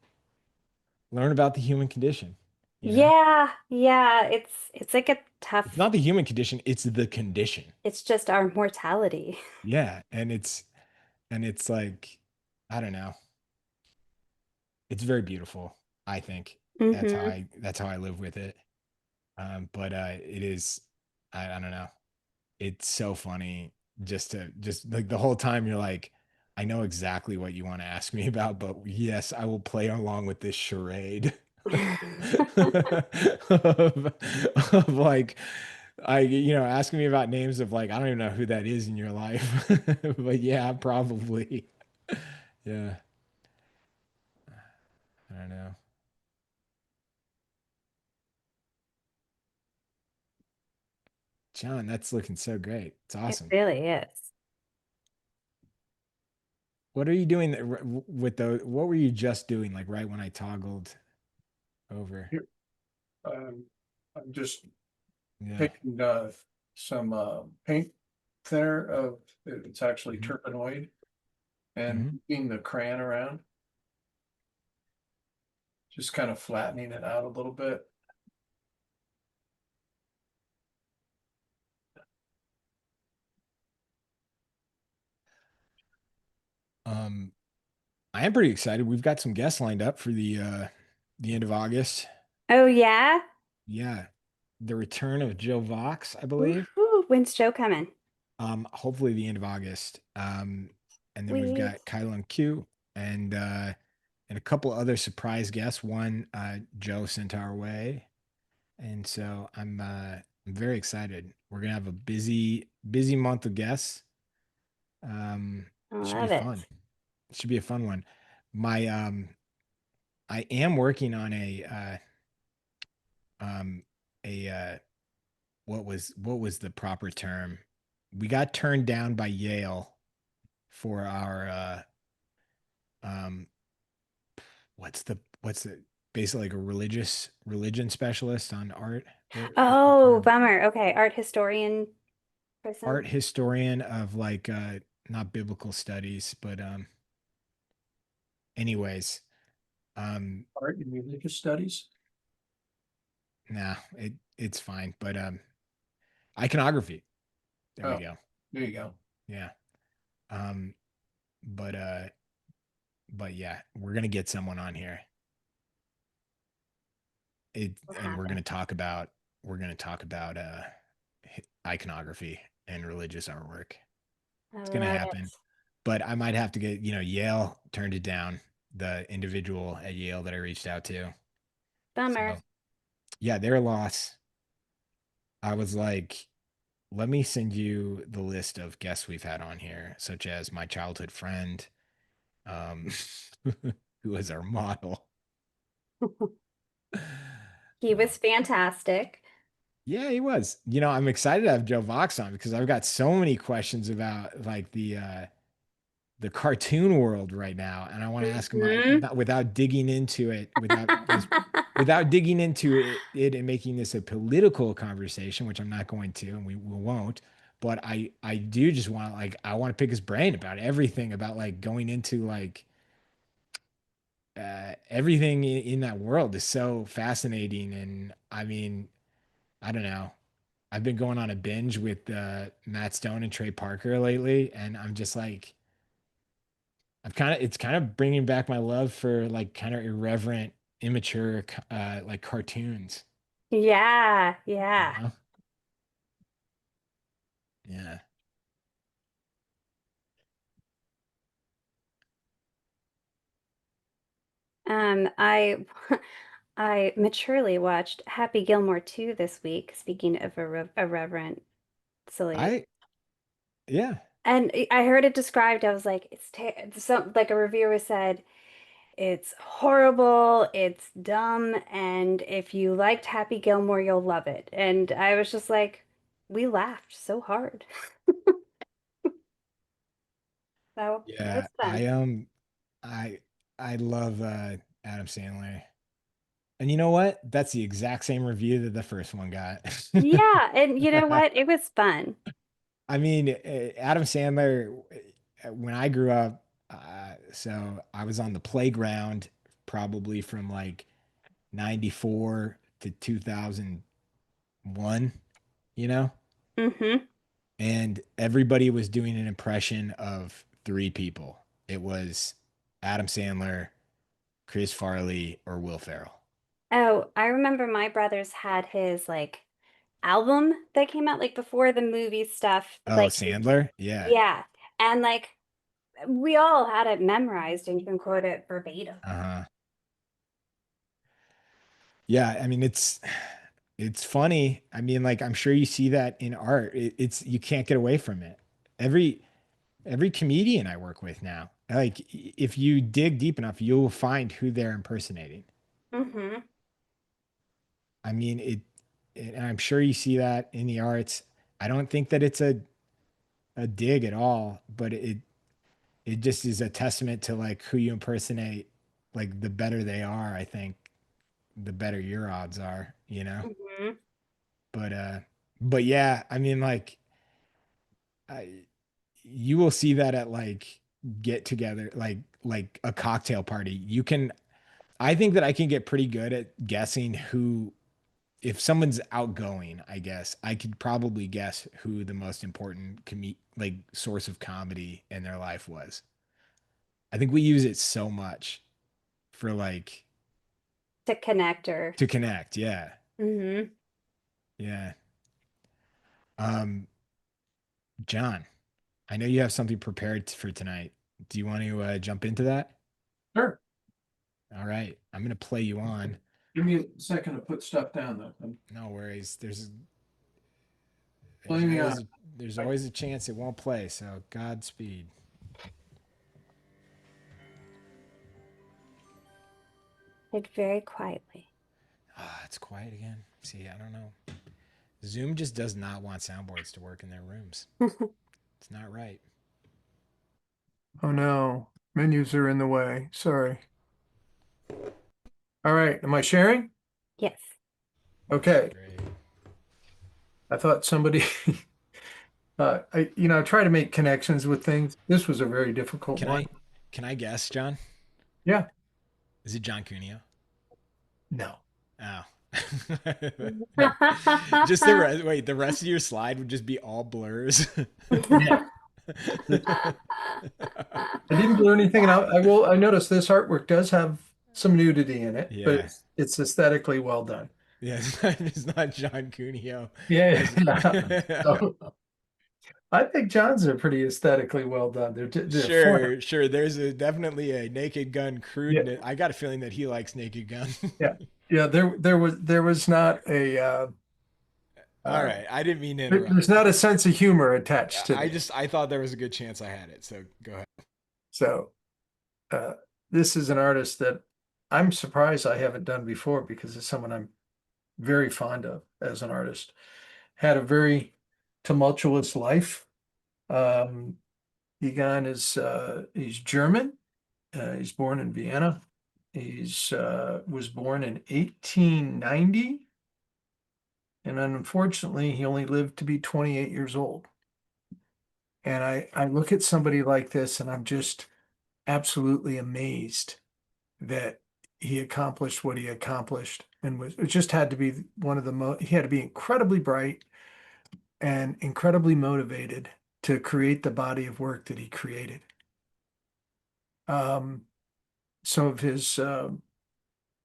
learn about the human condition. Yeah, yeah, it's like a It's tough, not the human condition, it's the condition. it's just our mortality. Yeah. And it's like, I don't know. It's very beautiful, I think. That's how Hmm. I live with it. But it is, I don't know. It's so funny just like the whole time you're like, I know exactly what you want to ask me about, but yes, I will play along with this charade of like asking me about names of like I don't even know who that is in your life. But yeah, probably. Yeah, I don't know. John, that's looking so great. It's It awesome. really is. What are you doing with those? What were you just doing, like right when I toggled over? I'm just Yeah. taking some paint thinner of it's actually Mhm. turpenoid and Mhm. moving the crayon around, just kind of flattening it out a little bit. Um, I am pretty excited. We've got some guests lined up for the end of August. Oh yeah? Yeah. The return of Joe Vox, I believe. Woohoo! When's Joe coming? Hopefully the end of August. And then we've Sweet. got Kylan Q and a couple other surprise guests. One Joe sent our way. And so I'm very excited. We're gonna have a busy month of guests. I It should be love it. fun. It should be a fun one. My I am working on um a what was the proper term? We got turned down by Yale for our um what's the basically like a religion specialist on art. What's the Oh, term? bummer. Okay, art historian Art person. historian of like not biblical studies, but anyways, um Art and religious studies. nah, it's fine. But iconography. There we Oh, go. there you go. Yeah. Um but yeah, we're gonna get someone on here. Will And happen. we're gonna talk about iconography and religious artwork. I It's gonna love happen. it. But I might have to get, Yale turned it down, the individual at Yale that I reached out to. Bummer. So yeah, their loss. I was like, let me send you the list of guests we've had on here, such as my childhood friend, um, who was our model. He was fantastic. Yeah, he was. I'm excited to have Joe Vox on because I've got so many questions about like the cartoon world right now, and I want to ask him Hmm. without digging into it, without digging into it and making this a political conversation, which I'm not going to, and we won't. But I do just want to like I want to pick his brain about everything about like going into like everything in that world is so fascinating, and I mean I don't know. I've been going on a binge with Matt Stone and Trey Parker lately, and I'm just like, it's kind of bringing back my love for like kind of irreverent, immature, like cartoons. Yeah, You yeah. know? Yeah. I I maturely watched Happy Gilmore 2 this week, speaking of irreverent, silly. I, yeah, And I heard it described, I was like, it's some like a reviewer said, it's horrible, it's dumb, and if you liked Happy Gilmore, you'll love it. And I was just like, we laughed so hard. So that yeah. was fun. I, I love Adam Sandler. And you know what? That's the exact same review that the first one got. Yeah, and you know what? It was fun. I mean, Adam Sandler, when I grew up, so I was on the playground probably from like 94 to 2001, you know? Hmm. And everybody was doing an impression of three people. It was Adam Sandler, Chris Farley, or Will Ferrell. Oh, I remember my brothers had his like album that came out like before the movie stuff. Oh, Like, Sandler? Yeah. yeah. And like we all had it memorized and you can quote it verbatim. Uh-huh. Yeah, I mean it's funny. I mean, like I'm sure you see that in art. It's you can't get away from it. Every every comedian I work with now, like if you dig deep enough, you'll find who they're impersonating. Hmm. I mean, and I'm sure you see that in the arts. I don't think that it's a dig at all, but it just is a testament to like who you impersonate. Like the better they are, I think, the better your odds are. you know? Mhm. But yeah, I mean, like, you will see that at like get together, like a cocktail party. I think that I can get pretty good at guessing who, if someone's outgoing, I guess I could probably guess who the most important like source of comedy in their life was. I think we use it so much for like To connect or. to connect. Yeah. Mhm. Yeah. Um, John, I know you have something prepared for tonight. Do you want to jump into that? Sure. All right. I'm going to play you on. Give me a second to put stuff down though. No worries. There's Play me on. always there's always a chance it won't play. So Godspeed. Like very quietly. Ah, it's quiet again. See, I don't know. Zoom just does not want soundboards to work in their rooms. It's not right. Oh no, menus are in the way. Sorry. All right, am I sharing? Yes. Okay. Great. I thought somebody, I try to make connections with things. This was a very difficult Can one. I guess, John? Yeah. Is it John Cuneo? No. Oh. Just wait, the rest of your slide would just be all blurs. Yeah. I didn't do anything, and I noticed this artwork does have some nudity in it, but Yeah. it's aesthetically well done. Yeah, it's not John Cuneo. Yeah. So, I think John's are pretty aesthetically well done. They're fun. Sure. There's definitely a Naked Gun Yeah. crudeness. I got a feeling that he likes Naked Gun. Yeah. Yeah. There was not a All uh, right. I didn't mean to there's interrupt. not a sense of humor attached to this. I thought there was a good chance I had it. So go ahead. So uh, this is an artist that I'm surprised I haven't done before because it's someone I'm very fond of as an artist. Had a very tumultuous life. Um, Egon is he's German. He's born in Vienna. He's was born in 1890, and unfortunately, he only lived to be 28 years old. And I look at somebody like this, and I'm just absolutely amazed that he accomplished what he accomplished, and it just had to be one of he had to be incredibly bright and incredibly motivated to create the body of work that he created. Some of his uh,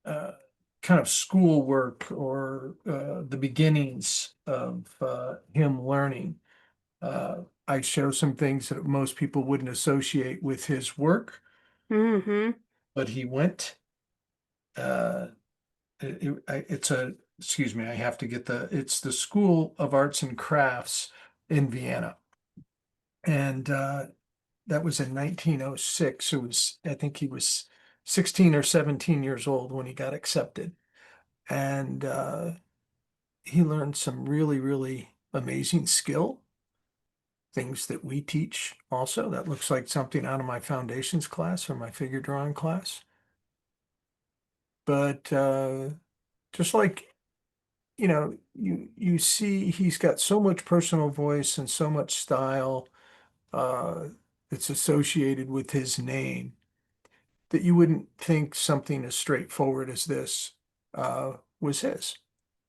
kind of schoolwork or the beginnings of him learning. I show some things that most people wouldn't associate with his work, Mm-hmm. but he went. Uh, it's a, excuse me, I have to get it's the School of Arts and Crafts in Vienna. And that was in 1906. I think he was 16 or 17 years old when he got accepted. And he learned some really, really amazing skill, things that we teach also. That looks like something out of my foundations class or my figure drawing class. But just like, you see he's got so much personal voice and so much style uh, that's associated with his name that you wouldn't think something as straightforward as this was his.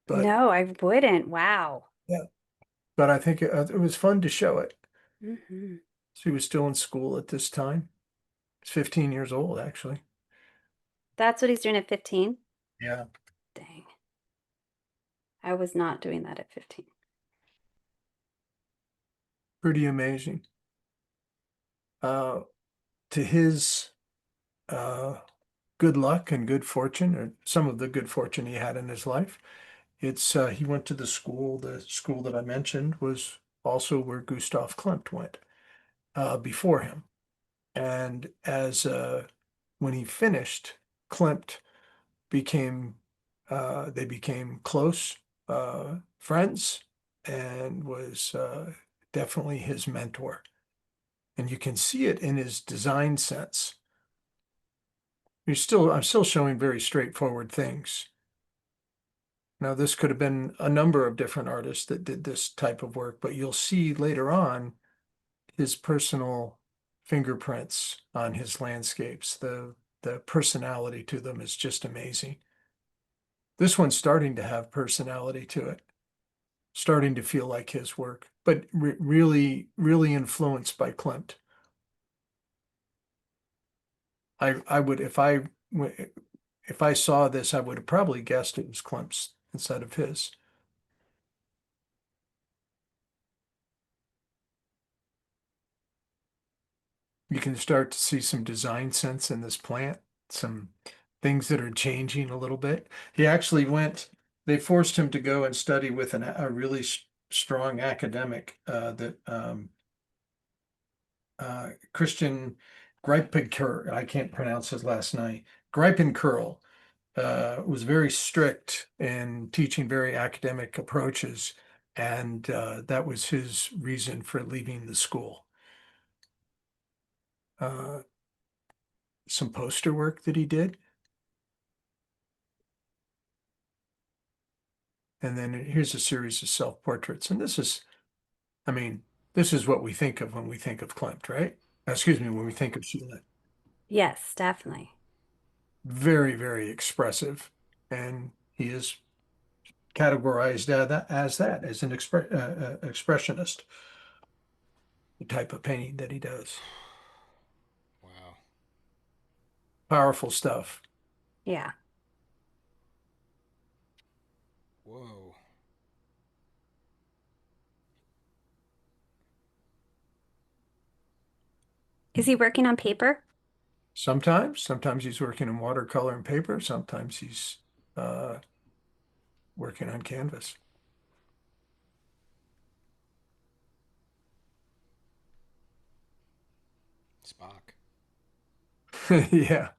But No, I wouldn't. Wow. yeah, but I think it was fun to show it. Hmm. So he was still in school at this time. He's 15 years old, actually. That's what he's doing at 15. Yeah. Dang. I was not doing that at 15. Pretty amazing. Uh, to his uh, good luck and good fortune, or some of the good fortune he had in his life, he went to the school. The school that I mentioned was also where Gustav Klimt went before him. And when he finished, Klimt became they became close friends and was definitely his mentor. And you can see it in his design sense. I'm still showing very straightforward things. Now, this could have been a number of different artists that did this type of work, but you'll see later on his personal fingerprints on his landscapes. The personality to them is just amazing. This one's starting to have personality to it, starting to feel like his work, but really, really influenced by Klimt. I would, if I saw this, I would have probably guessed it was Klimt's instead of his. You can start to see some design sense in this plant, some things that are changing a little bit. He actually went, they forced him to go and study with a really strong academic Christian Greipencurl, I can't pronounce his last name, Greipencurl, was very strict in teaching very academic approaches, and that was his reason for leaving the school. Some poster work that he did. And then here's a series of self-portraits. And this is, I mean, this is what we think of when we think of Klimt, right? Excuse me, when we think of Schiele. Yes, definitely. Very, very expressive. And he is categorized as that, as an expressionist, the type of painting that he does. Wow. Powerful stuff. Yeah. Whoa. Is he working on paper? Sometimes he's working in watercolor and paper. Sometimes he's working on canvas. Spock. Yeah.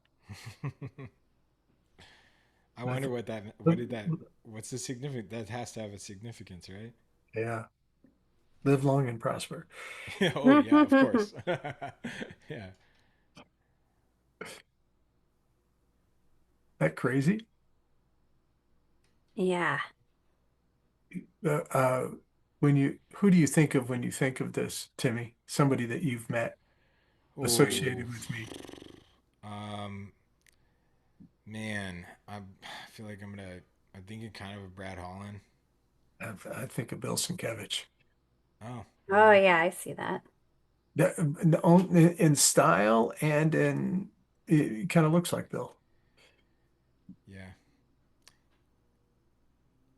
I wonder what that, what's the significance? That has to have a significance, right? Yeah. Live long and prosper. Oh, yeah, of course. Yeah. That crazy? Yeah. Uh, uh, who do you think of when you think of this, Timmy? Somebody that you've met Oh, associated with me. um, man, I feel like I'm thinking kind of Brad Holland. I think of Bill Sienkiewicz. Oh, Oh, okay. yeah, I see that. In style and it kind of looks like Bill. Yeah.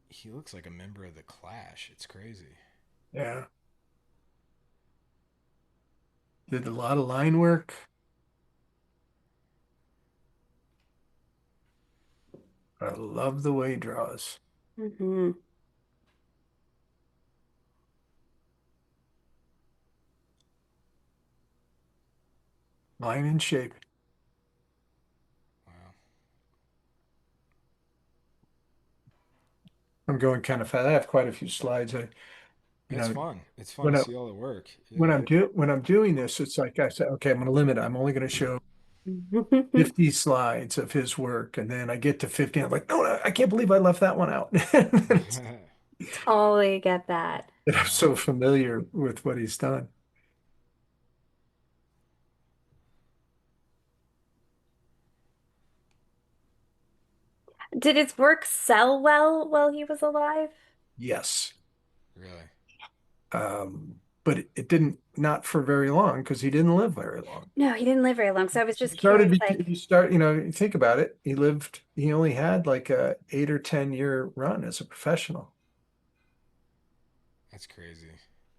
He looks like a member of the Clash. It's crazy. Yeah. Did a lot of line work. I love the way he draws. Hmm. Line and shape. Wow. I'm going kind of fast. I have quite a few slides. You It's know, fun. It's fun when to I see all the work. Yeah. when I'm doing this, it's like I said, okay, I'm going to limit it. I'm only going to show 50 slides of his work, and then I get to 50. I'm like, no, I can't believe I left that one out. Totally get that. I'm Wow. so familiar with what he's done. Did his work sell well while he was alive? Yes. Really? But it didn't, not for very long because he didn't live very long. No, he didn't live very long. So I was He just started, curious, like, you start, you think about it. He only had like a 8 or 10 year run as a professional. That's crazy.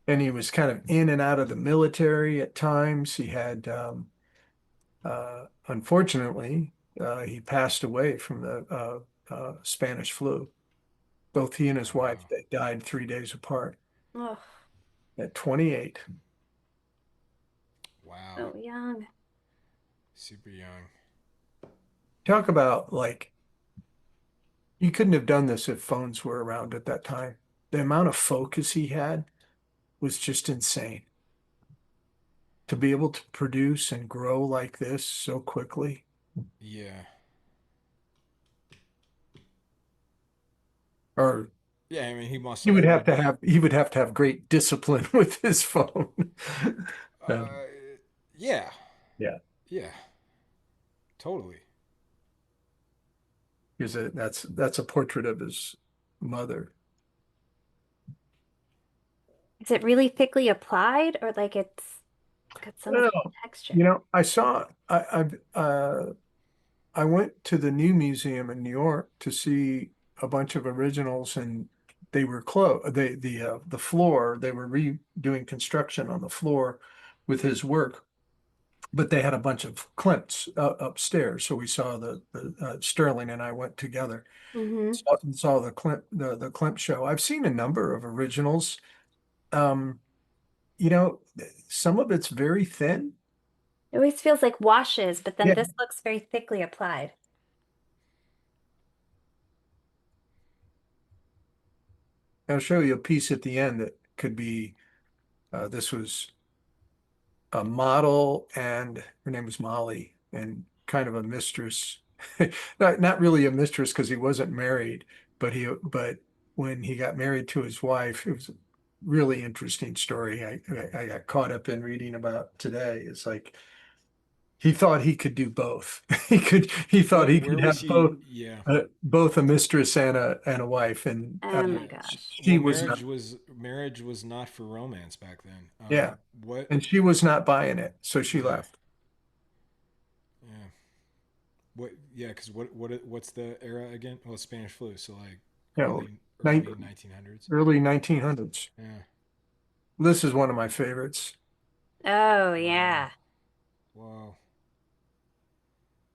And he was kind of in and out of the military at times. He had, unfortunately, he passed away from the Spanish flu. Both he and his Oh, wife, wow. they died 3 days apart oh, at 28. Wow. so young. Super young. Talk about like, you couldn't have done this if phones were around at that time. The amount of focus he had was just insane. To be able to produce and grow like this so quickly. Yeah. Or Yeah, I mean, he must he would already have to be. have great discipline with his phone. Um, Uh, yeah, yeah, yeah, totally. that's a portrait of his mother. Is it really thickly applied or like it's got so much Well, texture? you know, I went to the new museum in New York to see a bunch of originals, and they were closed. The floor, they were redoing construction on the floor with his work, but they had a bunch of Klimts upstairs. So we saw Sterling and I went together, Hmm. saw the Klimt show. I've seen a number of originals. Um, you know, some of it's very thin. It always feels like washes, but then Yeah, this looks very thickly applied. I'll show you a piece at the end that could be. This was a model, and her name was Molly, and kind of a mistress. Not really a mistress because he wasn't married, but when he got married to his wife, it was a really interesting story. I got caught up in reading about today. It's like he thought he could do both. He thought he Where could was have he? Yeah. both a mistress and a wife, and Oh my gosh. she Well, was not. marriage was not for romance back then. Yeah, What? and she was not buying it, so she Yeah, left. yeah. What? Yeah, because what's the era again? Well, Spanish flu. So like You know, early 1900s. early 1900s. Yeah. This is one of my favorites. Oh Wow. yeah. Wow.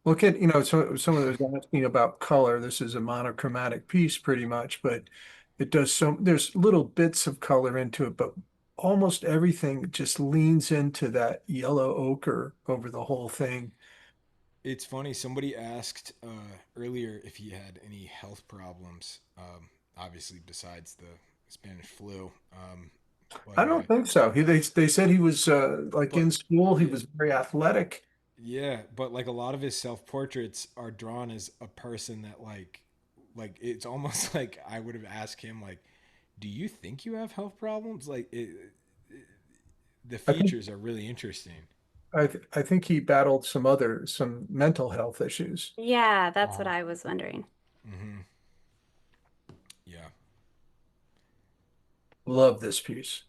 Look at, some of those asking about color. This is a monochromatic piece pretty much, but there's little bits of color into it, but almost everything just leans into that yellow ochre over the whole thing. It's funny. Somebody asked earlier if he had any health problems. Obviously, besides the Spanish flu. I don't think so. They said he was like in But school, he yeah, was very athletic. yeah. But like a lot of his self portraits are drawn as a person that like it's almost like I would have asked him like, "Do you think you have health problems?" The I think features are really interesting. I think he battled some mental health issues. Yeah, that's what Oh. I was wondering. Mm-hmm. Yeah. Love this piece.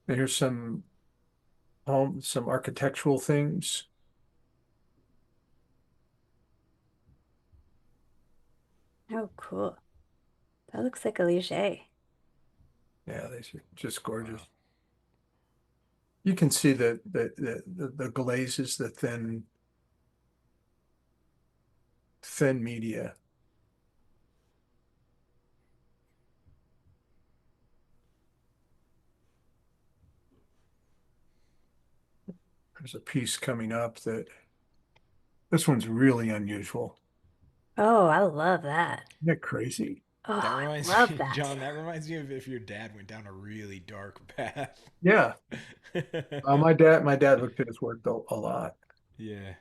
And here's some architectural things. Oh, cool. That looks like a Liget. Yeah, these are just Wow. gorgeous. You can see the glazes, the thin media. There's a piece coming up that this one's really unusual. Oh, I love that. Isn't that crazy? Oh, That I reminds love me, that. John. That reminds me of if your dad went down a really dark path. Yeah. My dad looked at his work a lot. Yeah.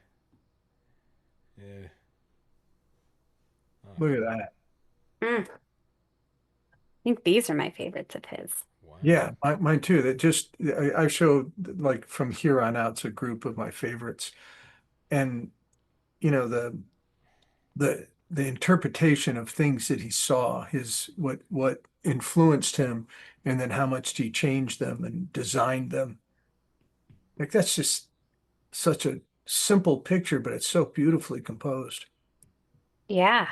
Yeah. Oh, Look at cool. that. Mm, I think these are my favorites of his. Wow. Yeah, mine too. I showed like from here on out, it's a group of my favorites. And you know, the interpretation of things that he saw, his what influenced him, and then how much he changed them and designed them. Like that's just such a simple picture, but it's so beautifully composed. Yeah.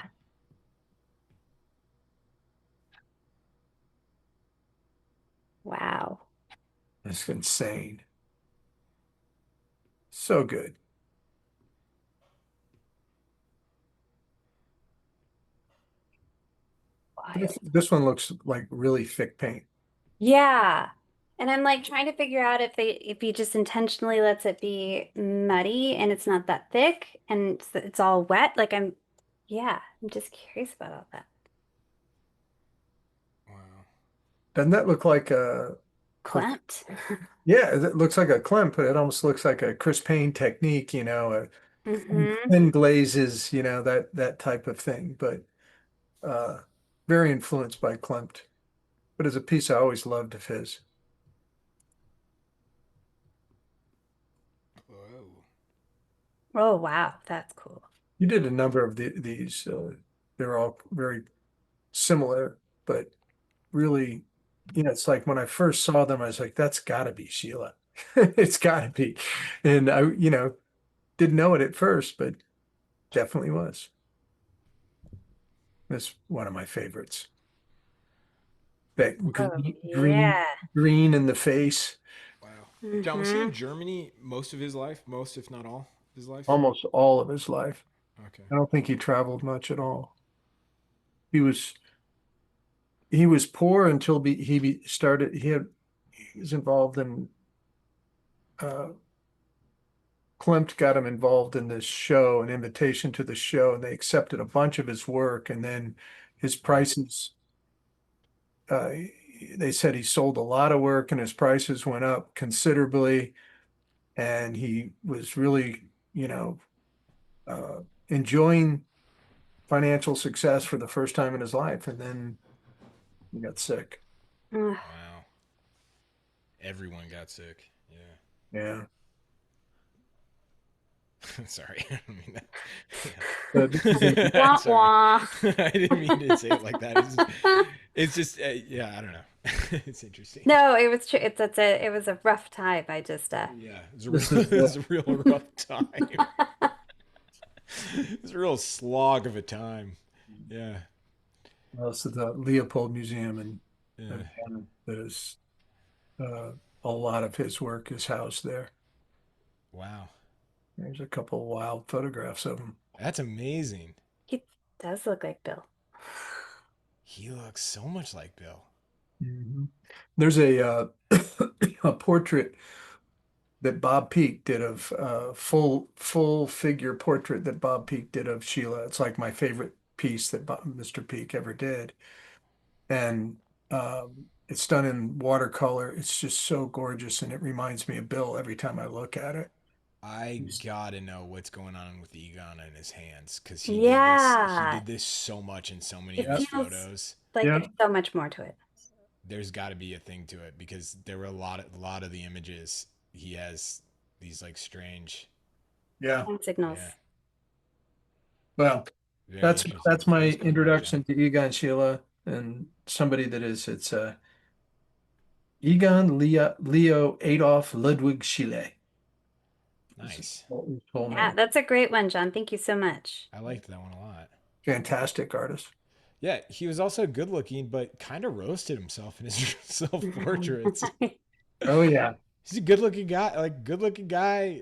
Wow. It's insane. So good. This, Wild. this one looks like really thick paint. Yeah. And I'm like trying to figure out if he just intentionally lets it be muddy and it's not that thick and it's all wet. Yeah, I'm just curious about all that. Wow. Doesn't that look like a, Clamped. yeah, it looks like a Klimt, but it almost looks like a Chris Payne technique, Hmm. thin glazes, that type of thing, but uh, very influenced by Klimt. But as a piece I always loved of his. Whoa. Oh, wow. That's cool. You did a number of these. They're all very similar, but really, it's like when I first saw them, I was like, that's got to be Sheila. It's got to be. And I, didn't know it at first, but definitely was. It's one of my favorites. That Oh, green, yeah. green in the face. Wow. John, was he in Hmm. Germany most of his life? Most, if not all, of his life? Almost all of his life. Okay. I don't think he traveled much at all. He was he was poor until started. He was involved in uh, Klimt got him involved in this show, an invitation to the show, and they accepted a bunch of his work. And then his prices, uh, they said he sold a lot of work, and his prices went up considerably. And he was really, uh, enjoying financial success for the first time in his life. And then he got sick. Ugh. Wow. Everyone got sick. Yeah. Yeah. Sorry. I don't mean that. This is an Yeah. Wah, Sorry. wah. I didn't mean to say it like that. It's just yeah, I don't know. It's interesting. No, it was true. It was a rough time. I just Yeah, this is it's a real rough time. It's a real slog of a time. Yeah. this is the Leopold Museum Yeah. in Vienna. That is a lot of his work is housed there. Wow. There's a couple of wild photographs of him. That's amazing. He does look like Bill. He looks so much like Bill. Mhm. There's a a portrait that Bob Peak did of full figure portrait that Bob Peak did of Sheila. It's like my favorite piece that Mr. Peak ever did, and it's done in watercolor. It's just so gorgeous, and it reminds me of Bill every time I look at it. I He's- gotta know what's going on with Egon in his hands because he did this. He Yeah, did this so much in so many of it his Yeah, feels photos. like yeah, there's so much more to it. There's got to be a thing to it because there were a lot of the images he has these like strange. yeah. Hand signals. Yeah, Well, very that's interesting. that's my That's cool work, John. introduction to Egon Schiele and somebody that is it's Egon Leo Adolf Ludwig Schiele. This is Nice. his full Yeah, name. that's a great one, John. Thank you so much. I liked that one a lot. Fantastic artist. Yeah, he was also good looking, but kind of roasted himself in his self portraits. Oh yeah. He's a good looking guy,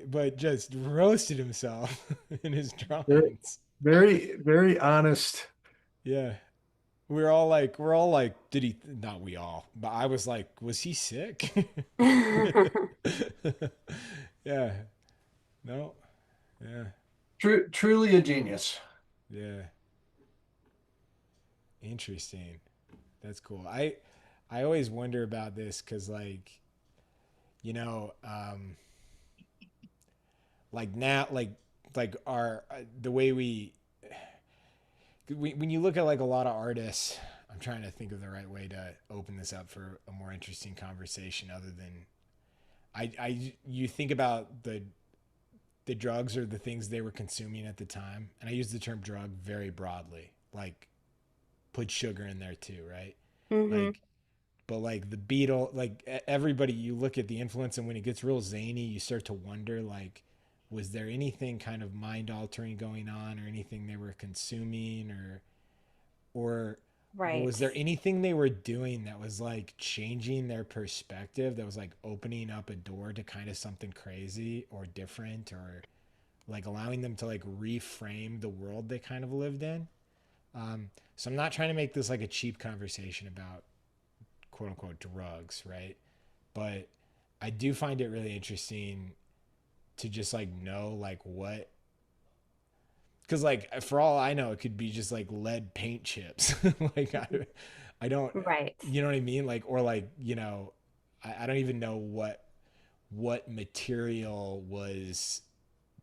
but just roasted himself in his Very, drawings. very honest. Yeah. We're all like, did he, not we all, but I was like, was he sick? Yeah. No. Yeah. Truly a genius. Yeah. Interesting. That's cool. I always wonder about this because you know, like now, like our the way when you look at like a lot of artists, I'm trying to think of the right way to open this up for a more interesting conversation other than you think about the drugs or the things they were consuming at the time, and I use the term drug very broadly, like put sugar in there too, right? Hmm. Like, but like the Beatle, like everybody, you look at the influence, and when it gets real zany, you start to wonder, like, was there anything kind of mind altering going on, or anything they were consuming, or Right. was there anything they were doing that was like changing their perspective, that was like opening up a door to kind of something crazy or different, or like allowing them to like reframe the world they kind of lived in? So I'm not trying to make this like a cheap conversation about quote unquote drugs, right? But I do find it really interesting to just like know like what, because like for all I know, it could be just like lead paint chips. Like I don't, Right. you know what I mean? Like, or like, I don't even know what material was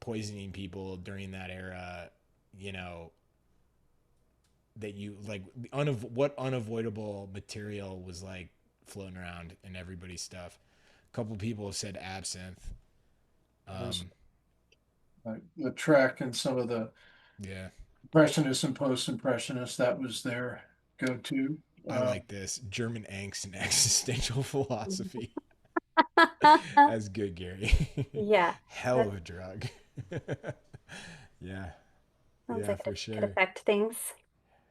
poisoning people during that era, you know, that you like what unavoidable material was like floating around in everybody's stuff. A couple people have said absinthe. Those, Um, the Trek and some of the yeah, Impressionists and post-impressionists, that was their go-to. I like this German angst and existential philosophy. That's good, Gary. Yeah, Hell that of a drug. Yeah, sounds yeah, like for it could sure. affect things.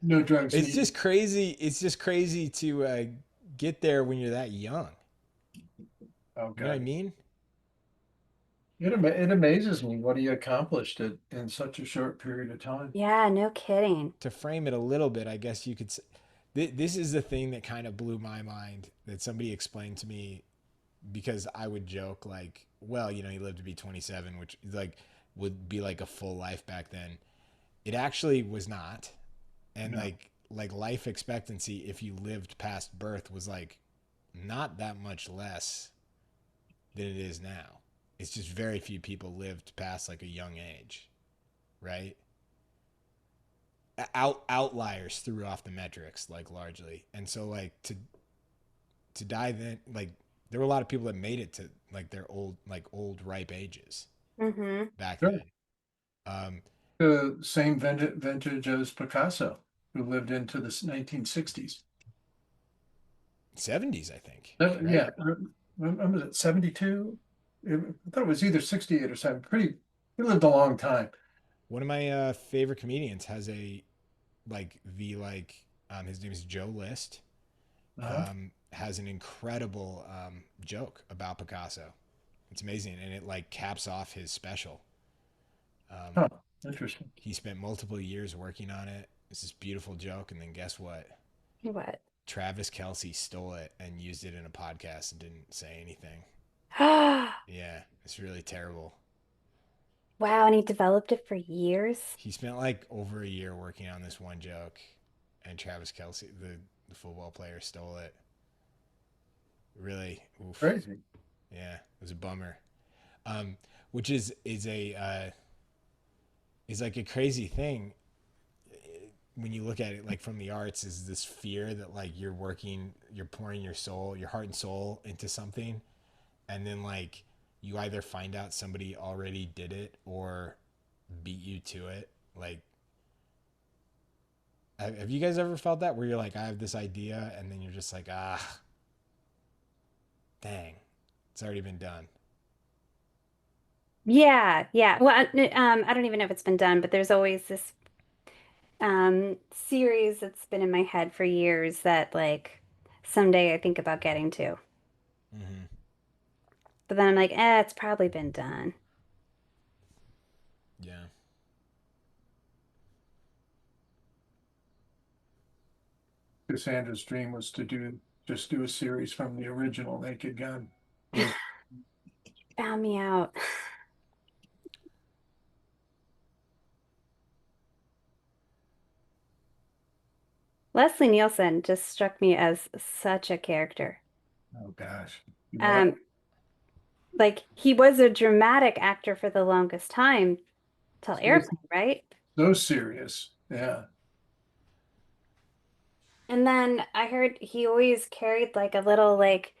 No drugs It's needed. just crazy. It's just crazy to get there when you're that young. Oh You know what I God. mean? It amazes me what he accomplished in such a short period of time. Yeah, no kidding. To frame it a little bit, I guess you could say, this is the thing that kind of blew my mind that somebody explained to me because I would joke like, well, you know, he lived to be 27, which like would be like a full life back then. It actually was not. And No. like life expectancy if you lived past birth was like not that much less than it is now. It's just very few people lived past like a young age, right? Outliers threw off the metrics like largely, and so like to die then like there were a lot of people that made it to like their old ripe ages Mm-hmm. back Sure. then. Um, The same vintage as Picasso, who lived into the 1960s. 70s, I think, right? Yeah, when was it 72? I thought it was either 68 or 7. He lived a long time. One of my favorite comedians has a like the like his name is Joe List. Uh-huh. Has an incredible joke about Picasso. It's amazing, and it like caps off his special. Huh. Interesting. He spent multiple years working on it. It's this beautiful joke, and then guess what? What? Travis Kelsey stole it and used it in a podcast and didn't say anything. Yeah, it's really terrible. Wow, and he developed it for years. He spent like over a year working on this one joke, and Travis Kelsey, the football player, stole it. Really, oof. Crazy. Yeah, it was a bummer. Which is like a crazy thing when you look at it like from the arts is this fear that like you're pouring your soul, your heart and soul into something, and then like you either find out somebody already did it or beat you to it. Like, have you guys ever felt that where you're like, I have this idea, and then you're just like, ah, dang, it's already been done. Yeah, yeah. Well, I don't even know if it's been done, but there's always this series that's been in my head for years that like someday I think about getting to. Mm-hmm. But then I'm like, it's probably been done. Yeah. Cassandra's dream was to just do a series from the original Naked Gun. Was Found me out. Leslie Nielsen just struck me as such a character. oh gosh. You know what? Um, like he was a dramatic actor for the longest time till So, Airplane, right? so serious. Yeah. And then I heard he always carried like a little like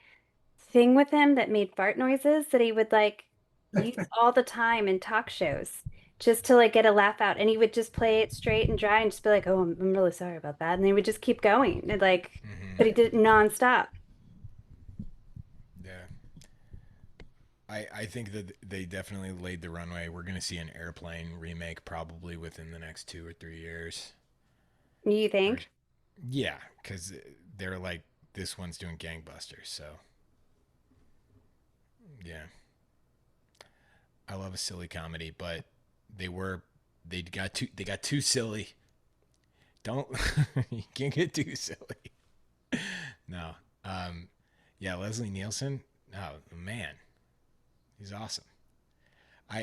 thing with him that made fart noises that he would like use all the time in talk shows just to like get a laugh out. And he would just play it straight and dry and just be like, "Oh, I'm really sorry about that." And he would just keep going and like, but he Mm-hmm. did it nonstop. Yeah. I think that they definitely laid the runway. We're gonna see an Airplane remake probably within the next 2 or 3 years. You Or think? yeah, because they're like this one's doing gangbusters. So yeah, I love a silly comedy, but they were they got too silly. Don't you can't get too silly. No. Um, yeah, Leslie Nielsen. Oh man, he's awesome.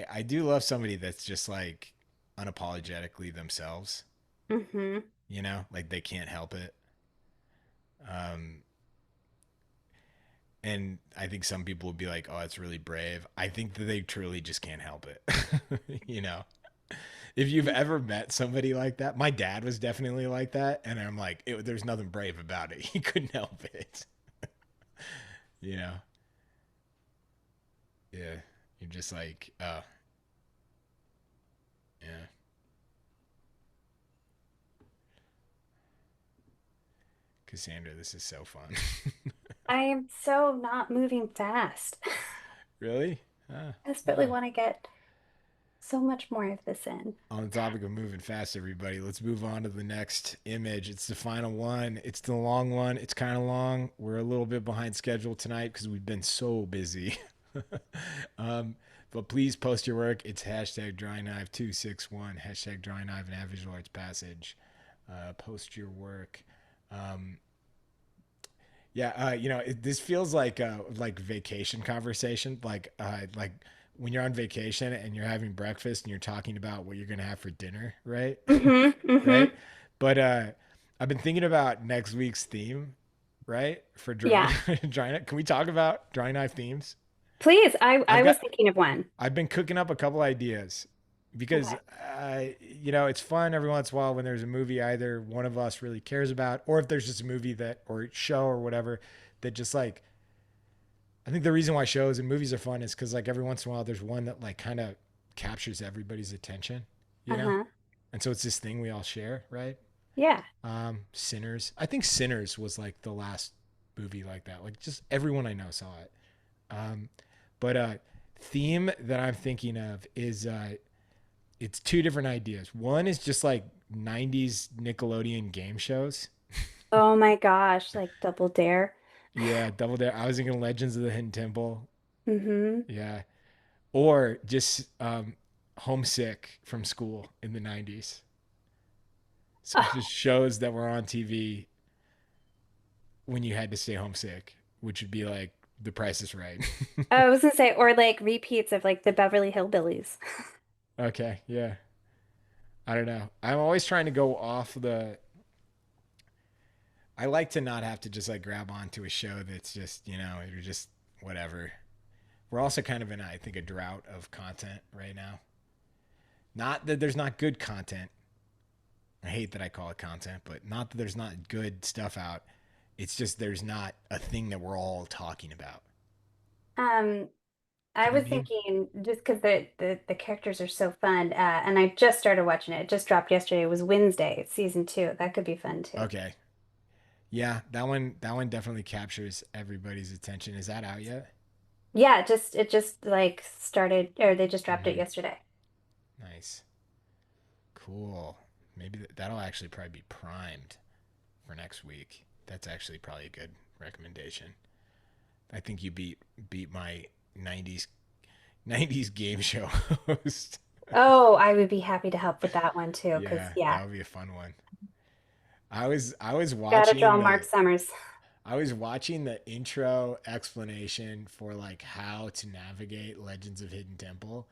I do love somebody that's just like unapologetically themselves. Mm-hmm. You know, like they can't help it. Um, And I think some people would be like, oh, it's really brave. I think that they truly just can't help it. You know, if you've ever met somebody like that, my dad was definitely like that. And I'm like, there's nothing brave about it. He couldn't help it. You know? Yeah. You're just like, oh, yeah. Cassandra, this is so fun. I am so not moving fast. Really? Ah, I desperately wow. want to get so much more of this in. On the topic of moving fast, everybody, let's move on to the next image. It's the final one. It's the long one. It's kind of long. We're a little bit behind schedule tonight because we've been so busy. um, but please post your work. It's hashtag Drawing Hive 261, hashtag Drawing Hive and Visual Arts Passage. Post your work. Um, yeah, this feels like vacation conversation, like when you're on vacation and you're having breakfast and you're talking about what you're gonna have for dinner, right? Mm-hmm. Mm-hmm. Right. But I've been thinking about next week's theme, right? For drawing, Yeah. drawing. Can we talk about drawing knife themes? Please. I I've I was got thinking of one. I've been cooking up a couple ideas because Okay. it's fun every once in a while when there's a movie either one of us really cares about, or if there's just a movie that or show or whatever that just like I think the reason why shows and movies are fun is because like every once in a while there's one that like kind of captures everybody's attention, you know, Uh-huh. and so it's this thing we all share, right? Yeah. Sinners. I think Sinners was like the last movie like that. Like just everyone I know saw it. Um, but theme that I'm thinking of is it's two different ideas. One is just like 90s Nickelodeon game shows. Oh my gosh, like Double Dare. Yeah, Double Dare. I was thinking Legends of the Hidden Temple. Mm-hmm. Yeah. Or just Homesick from school in the 90s. So just Oh, shows that were on TV when you had to stay homesick, which would be like The Price is Right. I was gonna say, or like repeats of like the Beverly Hillbillies. Okay, yeah. I don't know. I'm always trying to go off the. I like to not have to just like grab onto a show that's just, you're just whatever. We're also kind of in, I think, a drought of content right now. Not that there's not good content. I hate that I call it content, but not that there's not good stuff out. It's just there's not a thing that we're all talking about. Um, Do I you know was what I mean? thinking just because the characters are so fun, and I just started watching it. It just dropped yesterday. It was Wednesday, it's season two. That could be fun too. Okay. Yeah, that one definitely captures everybody's attention. Is that out yet? Yeah, it just like started, or they just dropped it Mm-hmm. yesterday. Nice. Cool. Maybe that'll actually probably be primed for next week. That's actually probably a good recommendation. I think you beat my 90s 90s game show host. Oh, I would be happy to help with that one too, because Yeah, yeah, that would be a fun one. I was gotta draw watching Mark the Summers. I was watching the intro explanation for like how to navigate Legends of Hidden Temple,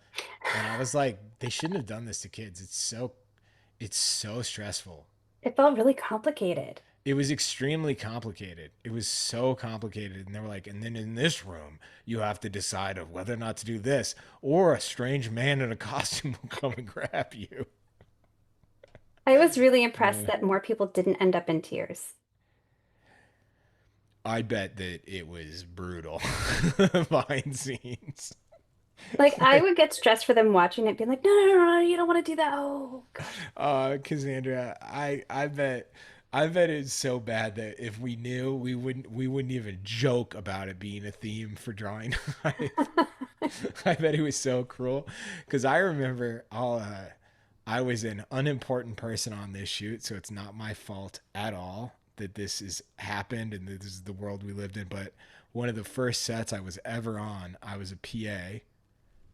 and I was like, they shouldn't have done this to kids. It's so stressful. It felt really complicated. It was extremely complicated. It was so complicated. And they were like, and then in this room, you have to decide of whether or not to do this, or a strange man in a costume will come and grab you. I was really impressed Uh, that more people didn't end up in tears. I bet that it was brutal behind scenes. Like I would get stressed for them watching it, being like, no, no, no, no, you don't want to do that. Oh gosh. Cassandra, I bet it's so bad that if we knew, we wouldn't even joke about it being a theme for Drawing Hive. I bet it was so cruel because I remember I was an unimportant person on this shoot, so it's not my fault at all that this has happened and that this is the world we lived in. But one of the first sets I was ever on, I was a PA.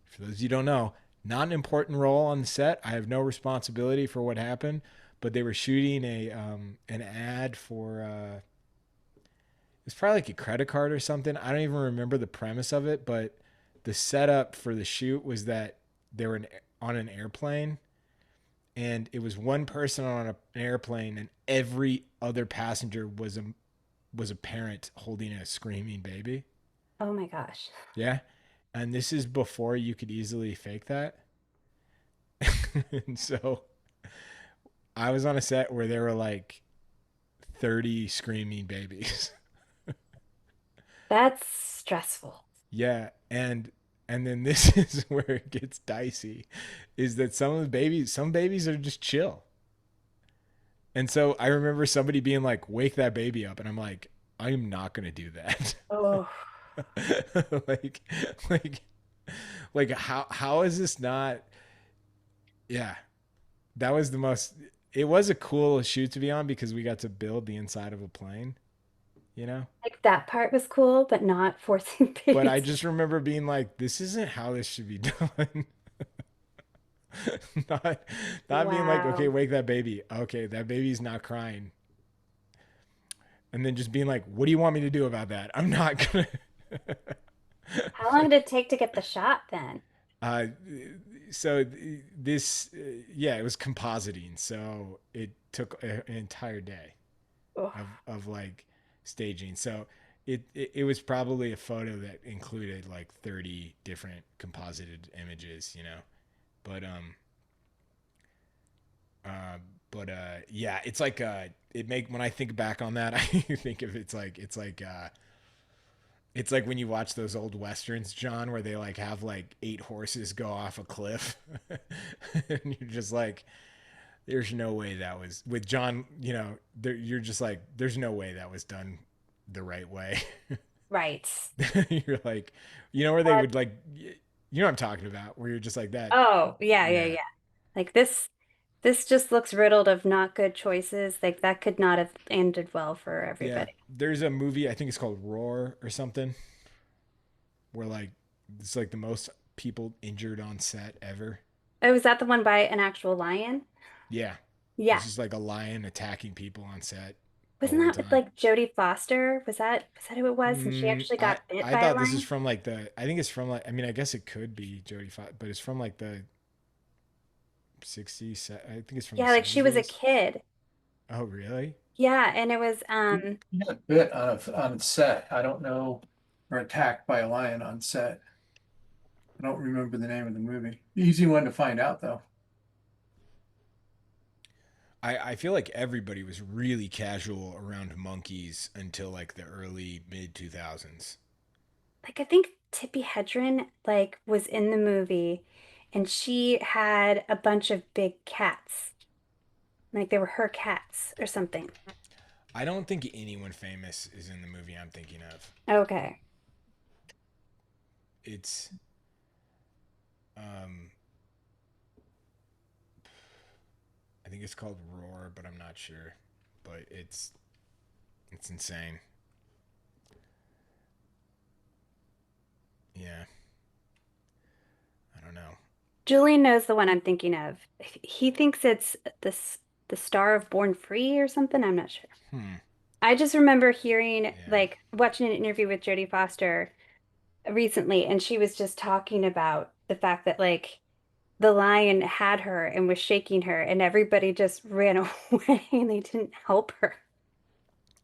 For those of you who don't know, not an important role on the set. I have no responsibility for what happened, but they were shooting an ad for it's probably like a credit card or something. I don't even remember the premise of it, but the setup for the shoot was that they were on an airplane and it was one person on an airplane and every other passenger was a parent holding a screaming baby. Oh my gosh. Yeah. And this is before you could easily fake that. And so I was on a set where there were like 30 screaming babies. That's stressful. Yeah. And then this is where it gets dicey is that some babies are just chill. And so I remember somebody being like, wake that baby up. And I'm like, I am not going to do that. Oh, like, like, like how is this not? Yeah, that was the most, it was a cool shoot to be on because we got to build the inside of a plane, you know? like that part was cool, but not forcing But I babies. just remember being like, this isn't how this should be done. not not being like, okay, Wow. wake that baby. Okay, that baby's not crying. And then just being like, what do you want me to do about that? I'm not gonna How long did it take to get the shot then? uh so this yeah, it was compositing. So it took an entire day Oh, of like staging. So it was probably a photo that included like 30 different composited images, you know. But uh yeah, it's like it make when I think back on that, I think of it's like when you watch those old westerns, John, where they like have like 8 horses go off a cliff. And you're just like, there's no way that was with John, you know, you're just like, there's no way that was done the right way. right. You're like, you know, where they Uh, would like, you know what I'm talking about, where you're just like that. oh, yeah, yeah, Yeah. yeah. Like this just looks riddled of not good choices. Like that could not have ended well for Yeah. everybody. There's a movie, I think it's called Roar or something, where like, it's like the most people injured on set ever. Oh, was that the one by an actual lion? Yeah. Yeah. It's just like a lion attacking people on set Wasn't all the that with time. like Jodie Foster? Was that who it was? And she actually I got bit I by a thought this is lion? from like I think it's from like, I mean, I guess it could be Jodie Foster, but it's from like the 60s. I think it's from the Yeah, like she was a 70s. kid. Oh, really? Yeah, and it was He got bit on set. I don't know, or attacked by a lion on set. I don't remember the name of the movie. Easy one to find out though. I feel like everybody was really casual around monkeys until like the early mid 2000s. like I think Tippi Hedren like was in the movie and she had a bunch of big cats. Like they were her cats or something. I don't think anyone famous is in the movie I'm thinking of. Okay. It's um I think it's called Roar, but I'm not sure. But it's insane. Yeah, I don't know. Julian knows the one I'm thinking of. He thinks it's the Star of Born Free or something. I'm not sure. Hmm. I just remember hearing Yeah. like watching an interview with Jodie Foster recently, and she was just talking about the fact that like the lion had her and was shaking her, and everybody just ran away and they didn't help her.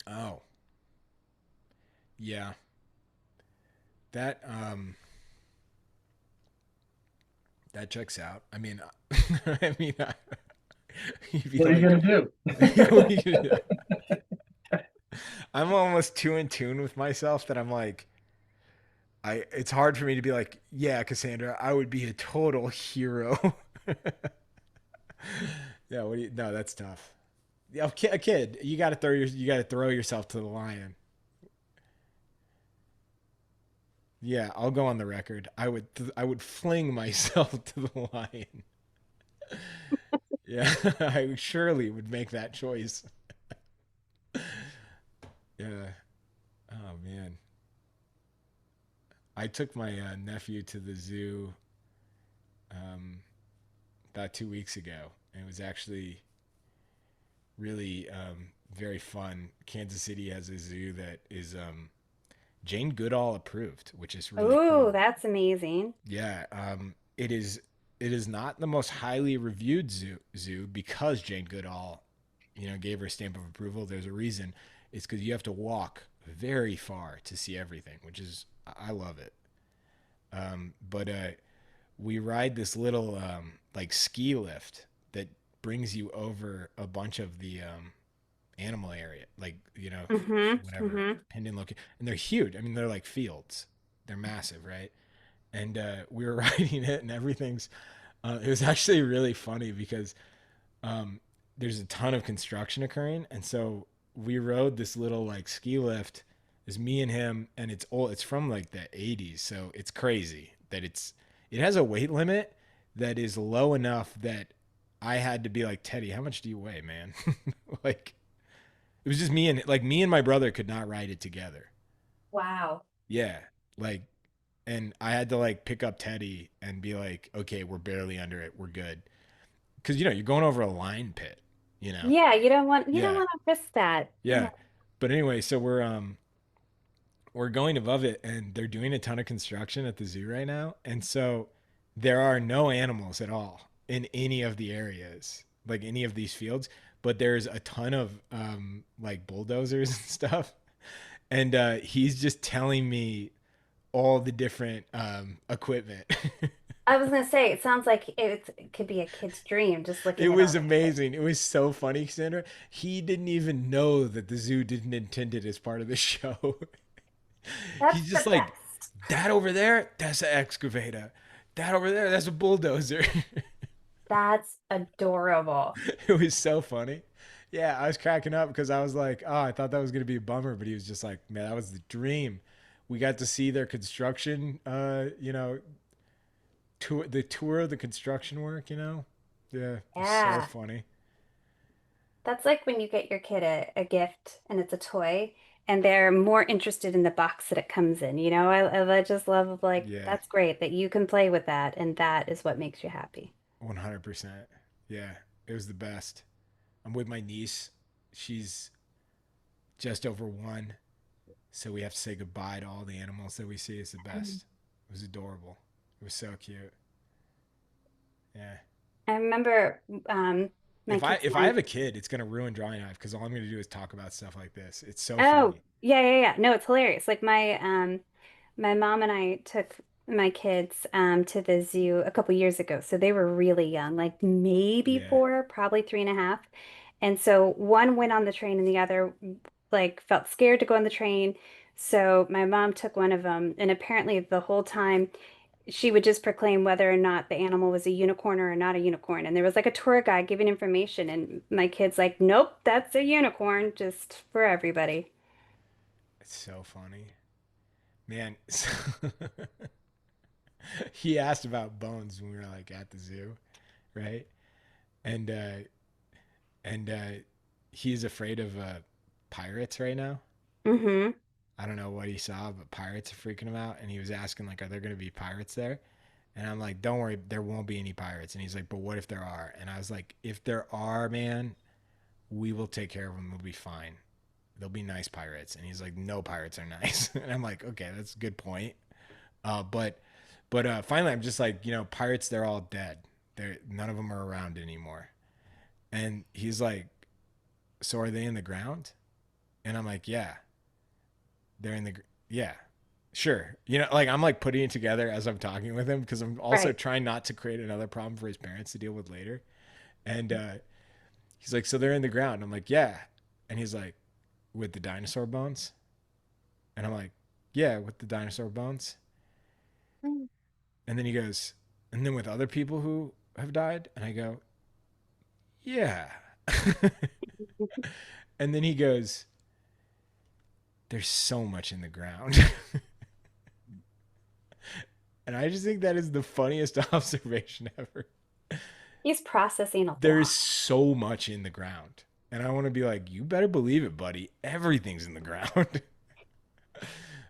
Oh, yeah. That that checks out. I mean, I mean, you'd be What are you like, gonna do? I'm almost too in tune with myself that I'm like, it's hard for me to be like, yeah, Cassandra, I would be a total hero. Yeah, what do you, no, that's tough. Yeah, a kid, you got to throw yourself to the lion. Yeah, I'll go on the record. I would fling myself to the lion. Yeah, I surely would make that choice. Yeah. Oh man, I took my nephew to the zoo um, about 2 weeks ago, and it was actually really very fun. Kansas City has a zoo that is Jane Goodall approved, which is really Oh, cool. that's amazing. Yeah, it is not the most highly reviewed zoo because Jane Goodall, you know, gave her stamp of approval. There's a reason. It's because you have to walk very far to see everything, which is, I love it. But we ride this little like ski lift that brings you over a bunch of the animal area, like, you know, Mm-hmm. whatever, Mm-hmm. Pinyon location. And they're huge. I mean, they're like fields. They're massive, right? And we were riding it, and everything's. It was actually really funny because um, there's a ton of construction occurring, and so we rode this little like ski lift. It's me and him, and it's old. It's from like the '80s, so it's crazy that it has a weight limit that is low enough that I had to be like, Teddy, how much do you weigh, man? Like, it was just me and my brother could not ride it together. Wow. Yeah, like, and I had to like pick up Teddy and be like, okay, we're barely under it, we're good, because you know you're going over a line pit, you know. Yeah, you don't Yeah, want to risk that. Yeah. yeah. But anyway, so we're going above it, and they're doing a ton of construction at the zoo right now, and so there are no animals at all in any of the areas, like any of these fields. But there's a ton of like bulldozers and stuff, and he's just telling me all the different equipment. I was gonna say, it sounds like it could be a kid's dream just It looking at was all the amazing. It was so funny, Cassandra. He didn't even know that the zoo didn't intend it as part of the show. That's He's the just like, best. that over there, that's an excavator. That over there, that's a bulldozer. That's adorable. It was so funny. Yeah, I was cracking up because I was like, oh, I thought that was going to be a bummer, but he was just like, man, that was the dream. We got to see their construction, you know, tour of the construction work, you know? Yeah, it was so Yeah. funny. That's like when you get your kid a gift and it's a toy and they're more interested in the box that it comes in. I just love like Yeah, that's great that you can play with that and that is what makes you happy. 100%. Yeah, it was the best. I'm with my niece. She's just over 1. So we have to say goodbye to all the animals that we see. It's the Mm. best. It was adorable. It was so cute. Yeah. I remember my kids If I went. have a kid, it's gonna ruin Drawing Hive because all I'm gonna do is talk about stuff like this. It's so Oh, funny. yeah, yeah, yeah. No, it's hilarious. Like my mom and I took my kids to the zoo a couple years ago. So they were really young, like maybe Yeah. 4, probably 3.5. And so one went on the train and the other like felt scared to go on the train. So my mom took one of them, and apparently the whole time she would just proclaim whether or not the animal was a unicorn or not a unicorn. And there was like a tour guide giving information, and my kid's like, "Nope, that's a unicorn," just for everybody. It's so funny. Man, he asked about bones when we were like at the zoo, right? And he's afraid of pirates right now. Mm-hmm. I don't know what he saw, but pirates are freaking him out. And he was asking, like, are there going to be pirates there? And I'm like, don't worry, there won't be any pirates. And he's like, but what if there are? And I was like, if there are, man, we will take care of them. They'll be fine. They'll be nice pirates. And he's like, no pirates are nice. And I'm like, okay, that's a good point. But finally, I'm just like, you know, pirates, they're all dead. They're none of them are around anymore. And he's like, so are they in the ground? And I'm like, yeah, they're in the yeah, sure. You know, like I'm like putting it together as I'm talking with him because I'm also Right. trying not to create another problem for his parents to deal with later. And he's like, so they're in the ground. I'm like, yeah. And he's like, with the dinosaur bones? And I'm like, yeah, with the dinosaur bones. Mm. And then he goes, and then with other people who have died? And I go, yeah. And then he goes, there's so much in the ground. And I just think that is the funniest observation ever. He's processing a There's lot. so much in the ground. And I want to be like, you better believe it, buddy. Everything's in the ground.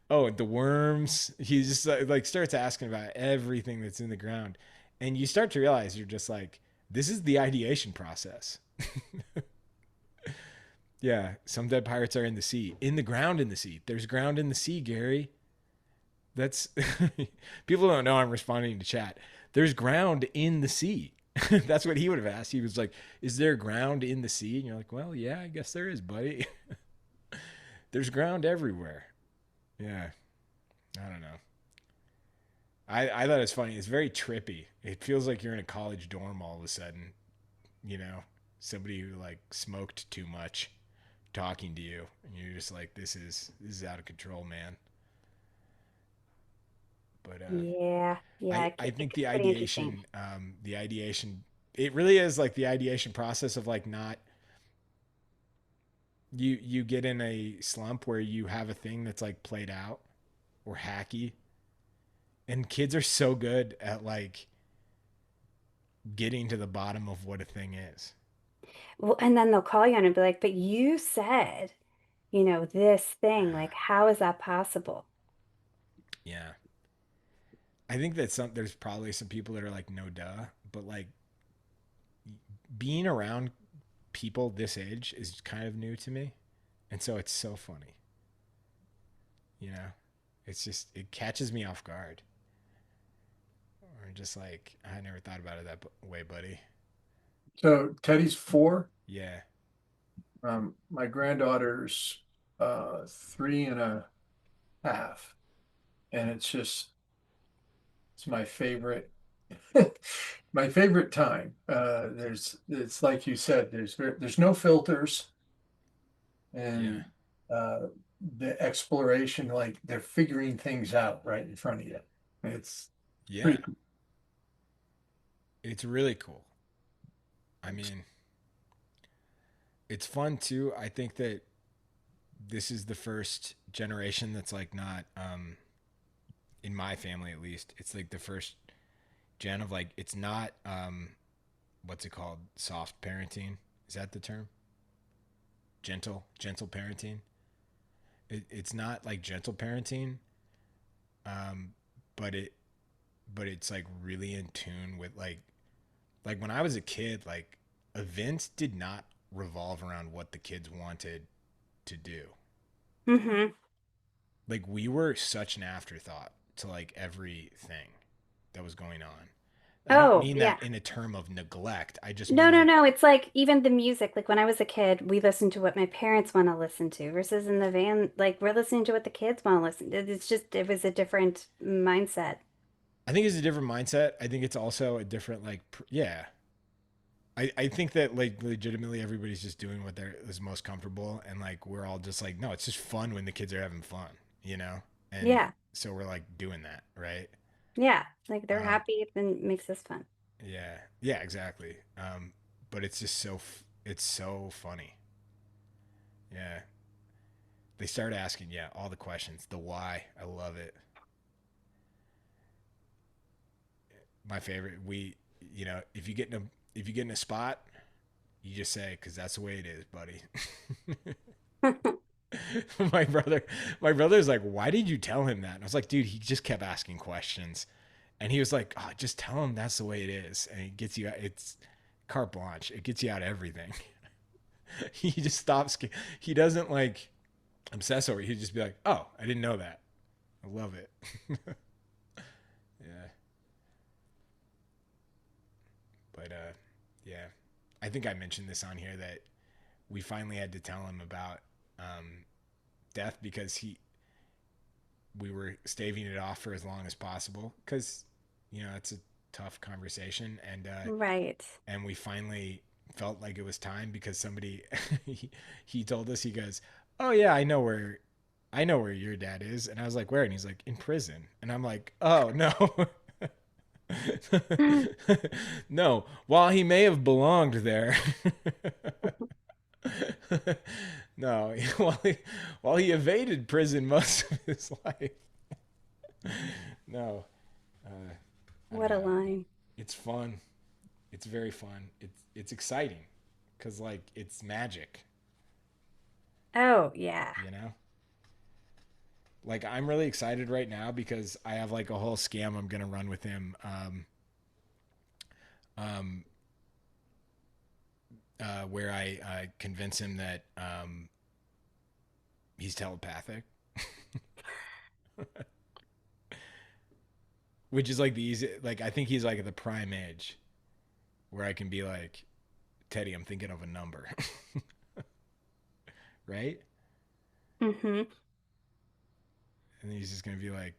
Oh, the worms. He just like starts asking about everything that's in the ground. And you start to realize you're just like, this is the ideation process. Yeah, some dead pirates are in the sea. In the ground in the sea. There's ground in the sea, Gary. That's people don't know I'm responding to chat. There's ground in the sea. That's what he would have asked. He was like, "Is there ground in the sea?" And you're like, "Well, yeah, I guess there is, buddy." There's ground everywhere. Yeah. I don't know. I thought it's funny. It's very trippy. It feels like you're in a college dorm all of a sudden. You know, somebody who like smoked too much talking to you, and you're just like, this is out of control, man. But Yeah, yeah, I it think gets pretty interesting. the ideation, it really is like the ideation process of like not you get in a slump where you have a thing that's like played out or hacky, and kids are so good at like getting to the bottom of what a thing is. Well, and then they'll call you on it and be like, but you said, this thing, like, how is that possible? Yeah. I think that there's probably some people that are like no duh, but like being around people this age is kind of new to me. And so it's so funny. You know? It's just it catches me off guard. Or just like I never thought about it that way, buddy. So Teddy's 4. Yeah. My granddaughter's 3.5, and it's my favorite. My favorite time. It's like you said, there's no filters, Yeah. and uh, the exploration, like they're figuring things out right in front of you. It's Yeah. pretty cool. It's really cool. I mean, it's fun too. I think that this is the first generation that's like not in my family at least. It's like the first gen of like it's not what's it called? Soft parenting. Is that the term? Gentle parenting. It's not like gentle parenting, um, but it's like really in tune with like when I was a kid, like events did not revolve around what the kids wanted to do. Mm-hmm. Like we were such an afterthought to like everything that was going on. I don't Oh, mean yeah. that in a term of neglect. I just No, mean no, like no. It's like even the music. Like when I was a kid, we listened to what my parents want to listen to versus in the van, like we're listening to what the kids want to listen to. It's just, it was a different mindset. I think it's a different mindset. I think it's also a different like yeah. I think that like legitimately everybody's just doing what they're is most comfortable, and like we're all just like no, it's just fun when the kids are having fun, you know? And Yeah. so we're like doing that, right? Yeah. Like they're Um happy, then it makes this fun. yeah. Yeah, exactly. But it's just it's so funny. Yeah. They start asking, yeah, all the questions, the why. I love it. My favorite. You know, if you get in a spot, you just say, "Cause that's the way it is, buddy." my brother, my brother's like, "Why did you tell him that?" And I was like, "Dude, he just kept asking questions," and he was like, "Oh, just tell him that's the way it is," and it gets you. It's carte blanche. It gets you out of everything. He just stops. He doesn't like obsess over it. He'd just be like, "Oh, I didn't know that. I love it." Yeah. But yeah, I think I mentioned this on here that we finally had to tell him about death because we were staving it off for as long as possible because you know it's a tough conversation, Right. and we finally felt like it was time because somebody he told us, he goes, "Oh yeah, I know where your dad is," and I was like, "Where?" And he's like, "In prison," and I'm like, "Oh no." No, while he may have belonged there, no, while he evaded prison most of his life, no, I What don't a know. line. It's fun. It's very fun. It's exciting because like it's magic, Oh, yeah. you know. Like I'm really excited right now because I have like a whole scam I'm gonna run with him. Um, where I convince him that he's telepathic, which is like the easy. Like I think he's like at the prime age where I can be like, Teddy, I'm thinking of a number, right? Mm-hmm. And then he's just gonna be like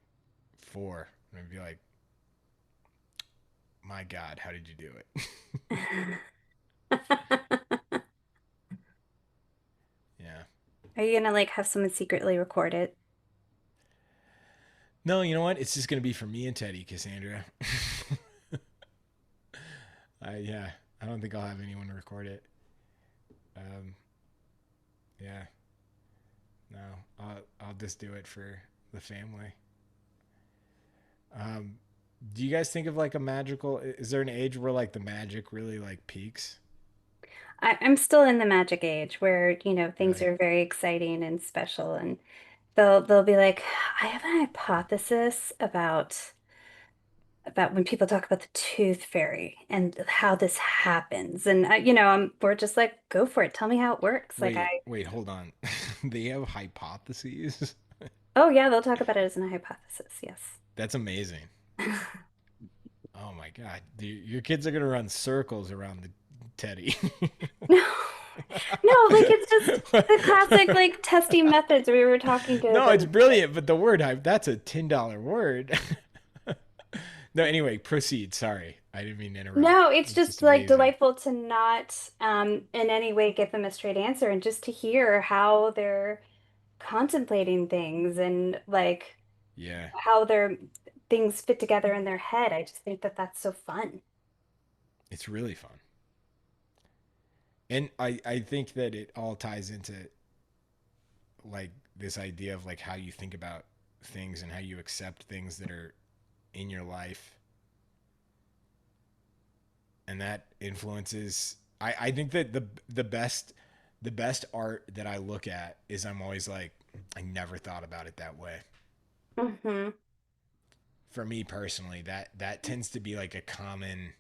4. And I'd be like, my God, how did you do it? Yeah. Are you gonna like have someone secretly record it? No, you know what? It's just gonna be for me and Teddy, Cassandra. Yeah, I don't think I'll have anyone record it. Um, yeah, no, I'll just do it for the family. Um, do you guys think of like a magical? Is there an age where like the magic really like peaks? I'm still in the magic age where, things Really? are very exciting and special, and they'll be like, I have an hypothesis about when people talk about the tooth fairy and how this happens. And we're just like, go for it. Tell me how it works. Like Wait, hold on. They have hypotheses. oh yeah, they'll talk about it as a hypothesis. Yes. That's amazing. Oh my God, dude, your kids are gonna run circles around the Teddy. No, no, like it's just the classic like testing methods. We were talking to No, it's them. brilliant, but the word hype, that's a $10 word. No, anyway, proceed. Sorry. I didn't mean to interrupt. No, it's It's just just like amazing. delightful to not in any way give them a straight answer and just to hear how they're contemplating things and like Yeah, how their things fit together in their head. I just think that that's so fun. it's really fun. And I think that it all ties into like this idea of like how you think about things and how you accept things that are in your life. And that influences I think that the best art that I look at is I'm always like, I never thought about it that way. Hmm. For me personally, that tends to be like a common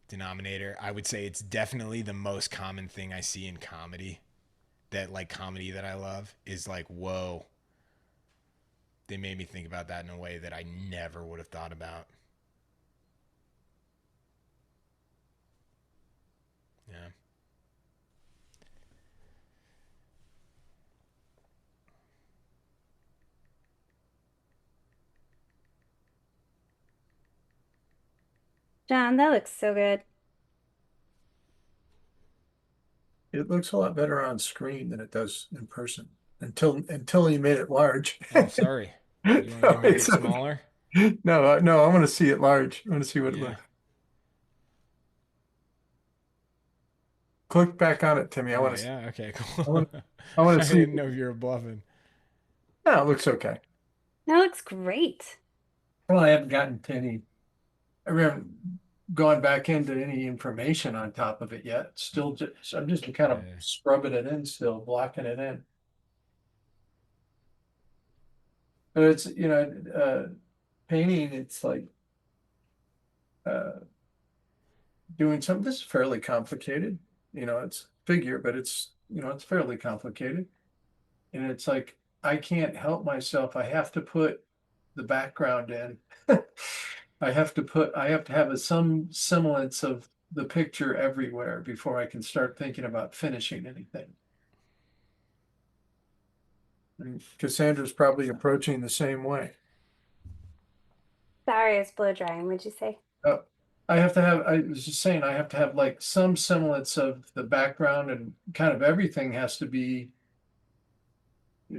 denominator. I would say it's definitely the most common thing I see in comedy. That like comedy that I love is like, whoa, they made me think about that in a way that I never would have thought about. Yeah. John, that looks so good. It looks a lot better on screen than it does in person until you made it large. Oh, sorry. You want me to No, make it smaller? no, I want to see it large. I want to see what it Yeah. looks. Click back on it, Timmy. Oh yeah. Okay. I Cool. want, I want I to see. didn't know if you were bluffing. No, it looks okay. That looks great. Well, I haven't gotten to any. I haven't gone back into any information on top of it yet. Still, I'm just kind of Yeah. scrubbing it in, still blocking it in. But it's painting. It's like uh, doing something. This is fairly complicated. It's figure, but it's fairly complicated. And it's like I can't help myself. I have to put the background in. I have to have some semblance of the picture everywhere before I can start thinking about finishing anything. And Cassandra's probably approaching the same way. Sorry, it's blow drying. What'd you say? I was just saying, I have to have like some semblance of the background and kind of everything has to be uh,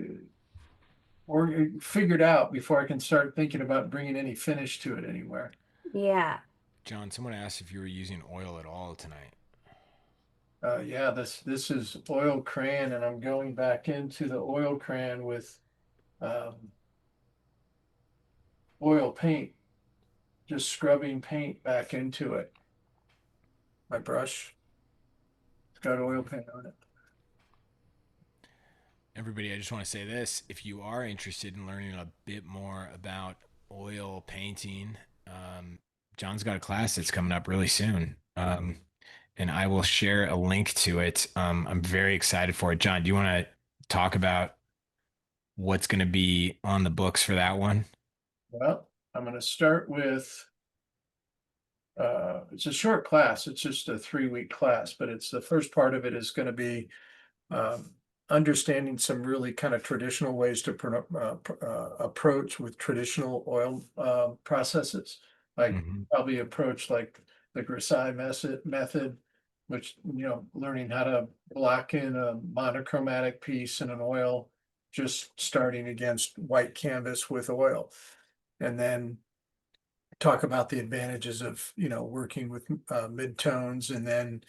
or figured out before I can start thinking about bringing any finish to it anywhere. Yeah. John, someone asked if you were using oil at all tonight. Yeah, this is oil crayon, and I'm going back into the oil crayon with um, oil paint, just scrubbing paint back into it. My brush, it's got oil paint on it. Everybody, I just want to say this. If you are interested in learning a bit more about oil painting, John's got a class that's coming up really soon. And I will share a link to it. I'm very excited for it. John, do you want to talk about what's going to be on the books for that one? Well, I'm going to start with it's a short class. It's just a 3-week class, but it's the first part of it is going to be um, understanding some really kind of traditional ways to approach with traditional oil processes. Like Mhm. probably approach like the Grisai method, which, learning how to block in a monochromatic piece in an oil, just starting against white canvas with oil. And then talk about the advantages of, working with midtones. And then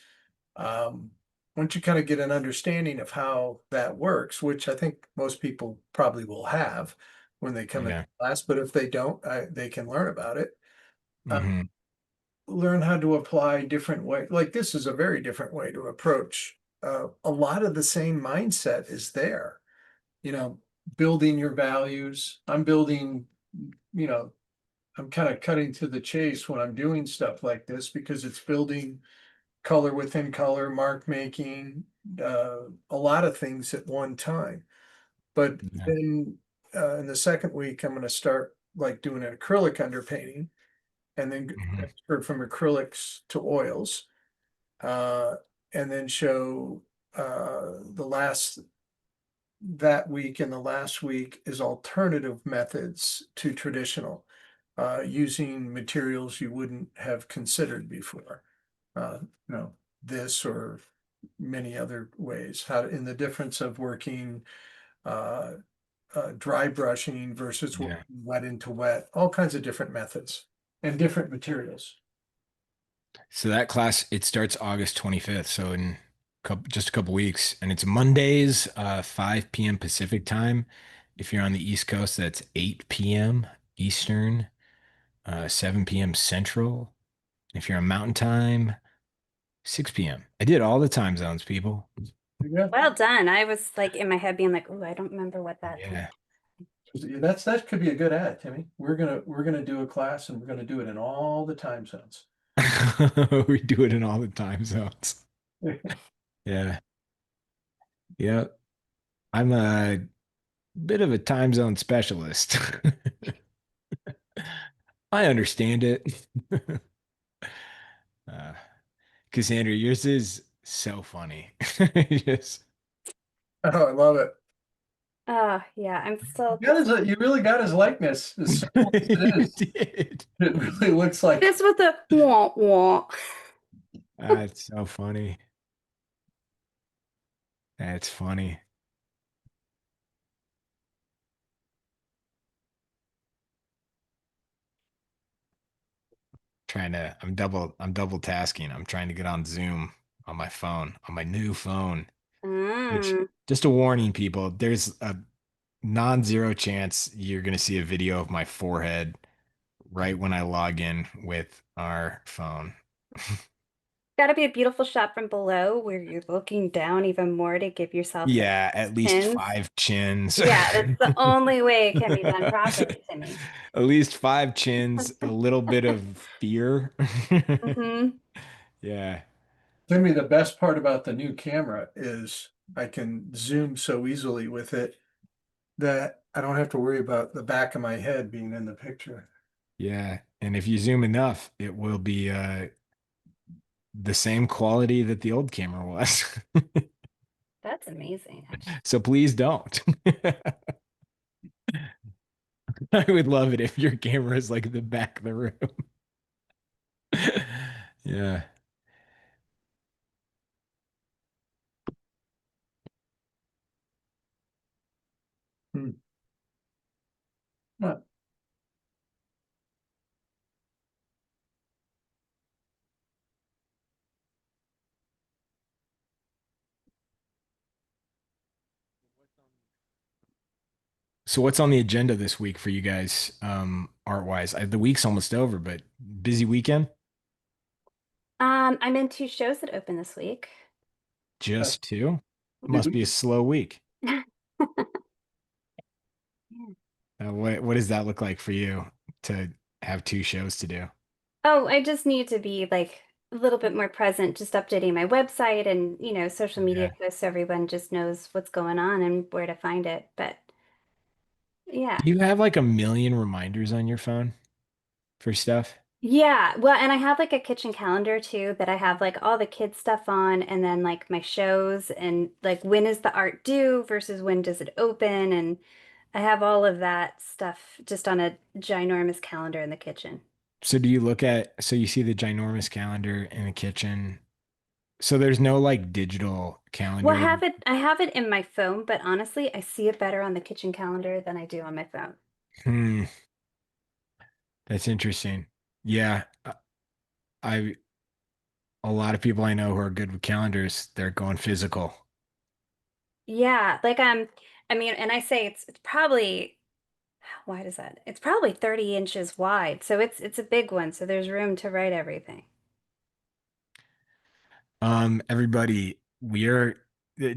once you kind of get an understanding of how that works, which I think most people probably will have when they come into Yeah. class, but if they don't, they can learn about it. Uh, Hmm. Learn how to apply different way. Like this is a very different way to approach. A lot of the same mindset is there. You know, building your values. I'm building. You know, I'm kind of cutting to the chase when I'm doing stuff like this because it's building color within color, mark making, a lot of things at one time. But Yeah. then in the second week, I'm going to start like doing an acrylic underpainting and then Hmm. transfer from acrylics to oils, uh, and then show the last that week and the last week is alternative methods to traditional, using materials you wouldn't have considered before. Uh, you know, this or many other ways, how in the difference of working uh, dry brushing versus Yeah. wet into wet, all kinds of different methods and different materials. So that class, it starts August 25th. So in just a couple weeks, and it's Mondays, 5 p.m. Pacific time. If you're on the East Coast, that's 8 p.m. Eastern, 7 p.m. Central. If you're on Mountain Time, 6 p.m. I did all the time zones, people. Yeah, Well done. I was like in my head being like, oh, I don't remember what that time. Yeah. that could be a good ad, Timmy. We're gonna do a class and we're gonna do it in all the time zones. We do it in all the time zones. Yeah. Yeah. I'm a bit of a time zone specialist. I understand it. Uh, Cassandra, yours is so funny. Just, Oh, I love it. Oh, yeah, I'm still You really got his likeness, as simple as it you is. did. It really looks like. this with the wah wah. That's so funny. That's funny. I'm double tasking. I'm trying to get on Zoom on my phone, on my new phone, which Mm. just a warning, people, there's a non-zero chance you're going to see a video of my forehead right when I log in with our phone. Gotta be a beautiful shot from below where you're looking down even more to give yourself like Yeah, at least chins. 5 chins. Yeah, that's the only way it can be done properly to me. At least 5 chins, a little bit of fear. Hmm. Yeah. Jimmy, the best part about the new camera is I can zoom so easily with it that I don't have to worry about the back of my head being in the picture. Yeah. And if you zoom enough, it will be the same quality that the old camera was. That's amazing. So please don't. I would love it if your camera is like the back of the room. Yeah. Hmm. What? So what's on the agenda this week for you guys, art wise? The week's almost over, but busy weekend? I'm in two shows that open this week. Uh, Just two? did Must be a we? slow week. What does that look like for you to have two shows to do? Oh, I just need to be like a little bit more present, just updating my website and, social media Yeah. posts so everyone just knows what's going on and where to find it. But yeah. Do you have like a million reminders on your phone for stuff? Yeah, well, and I have like a kitchen calendar too that I have like all the kids stuff on, and then like my shows and like when is the art due versus when does it open, and I have all of that stuff just on a ginormous calendar in the kitchen. So do you look at, so you see the ginormous calendar in the kitchen. So there's no like digital Well, calendar. I have it in my phone, but honestly, I see it better on the kitchen calendar than I do on my phone. Hmm, that's interesting. Yeah, I a lot of people I know who are good with calendars, they're going physical. Yeah, like I mean, and I say it's probably how wide is that? It's probably 30 inches wide, so it's a big one, so there's room to write everything. Everybody,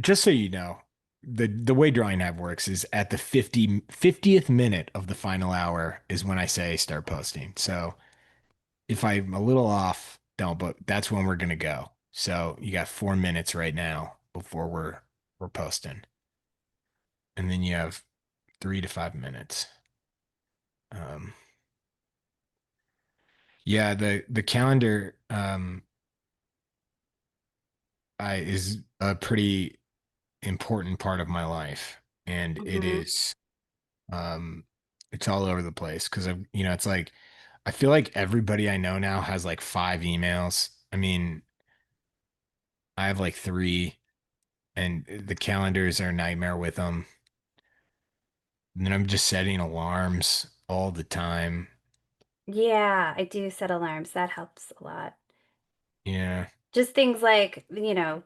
just so you know, the way Drawing Hive works is at the 50th minute of the final hour is when I say start posting. So if I'm a little off, don't, but that's when we're gonna go. So you got 4 minutes right now before we're posting. And then you have 3 to 5 minutes. Um, yeah, the calendar I is a pretty important part of my life, and it Hmm. is it's all over the place because it's like I feel like everybody I know now has like 5 emails. I mean, I have like three, and the calendars are a nightmare with them. And then I'm just setting alarms all the time. Yeah, I do set alarms. That helps a lot. Yeah, Just things like,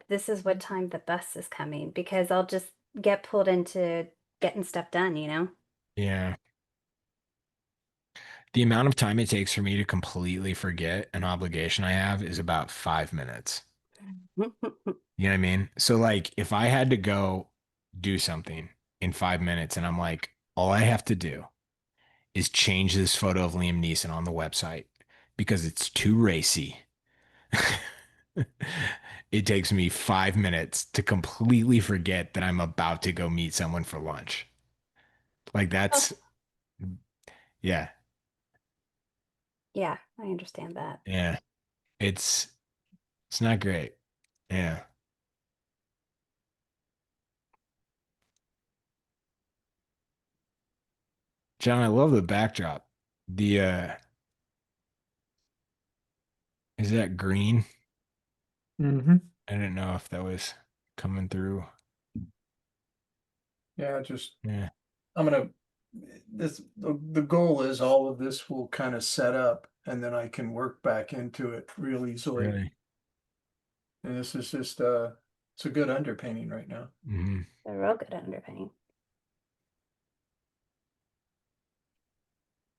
this is what time the bus is coming because I'll just get pulled into getting stuff done, you know? yeah. The amount of time it takes for me to completely forget an obligation I have is about 5 minutes. You know what I mean? So like if I had to go do something in 5 minutes and I'm like, all I have to do is change this photo of Liam Neeson on the website because it's too racy. It takes me 5 minutes to completely forget that I'm about to go meet someone for lunch. Like Oh, that's, yeah, yeah, I understand that. yeah. It's it's not great. Yeah. John, I love the backdrop. The is that green? Hmm. I didn't know if that was coming through. Yeah, just Yeah, I'm gonna the goal is all of this will kind of set up and then I can work back into it real easily. really. And this is just it's a good underpainting right now. Hmm. They're real good at underpainting.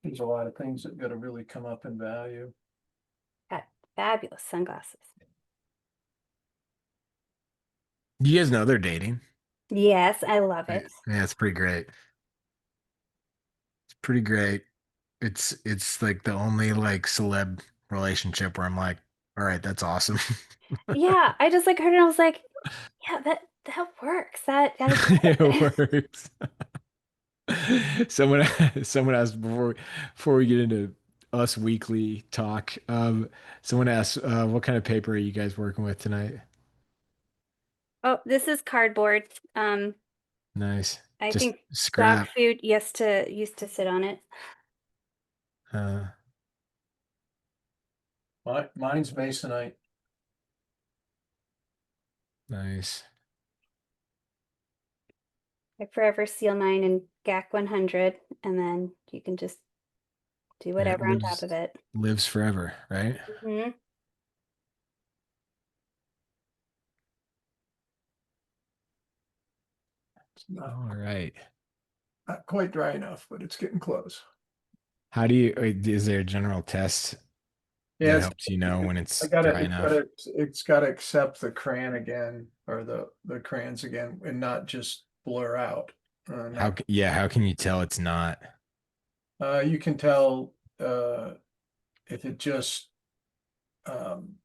There's a lot of things that gotta really come up in value. Got fabulous sunglasses. You guys know they're dating. Yes, I love Yeah, it. yeah, it's pretty great. It's pretty great. It's like the only like celeb relationship where I'm like, all right, that's awesome. Yeah, I just like heard it and I was like, yeah, that works. That I get It it. works. Someone someone asked before we get into us weekly talk. Someone asked, what kind of paper are you guys working with tonight? Oh, this is cardboard. Nice. I Just think dog scrap. food used to sit on it. Uh, Mine's masonite. nice. I forever seal mine in GAC 100, and then you can just do Yeah, it whatever on top of it. lives forever, right? Hmm. It's not, All right. not quite dry enough, but it's getting close. How do you, is there a general test Yeah, that it's helps you know when I it's gotta dry enough? it's gotta accept the crayon again or the crayons again and not just blur out. Not Yeah, how can you tell it's not? You can tell if it just um,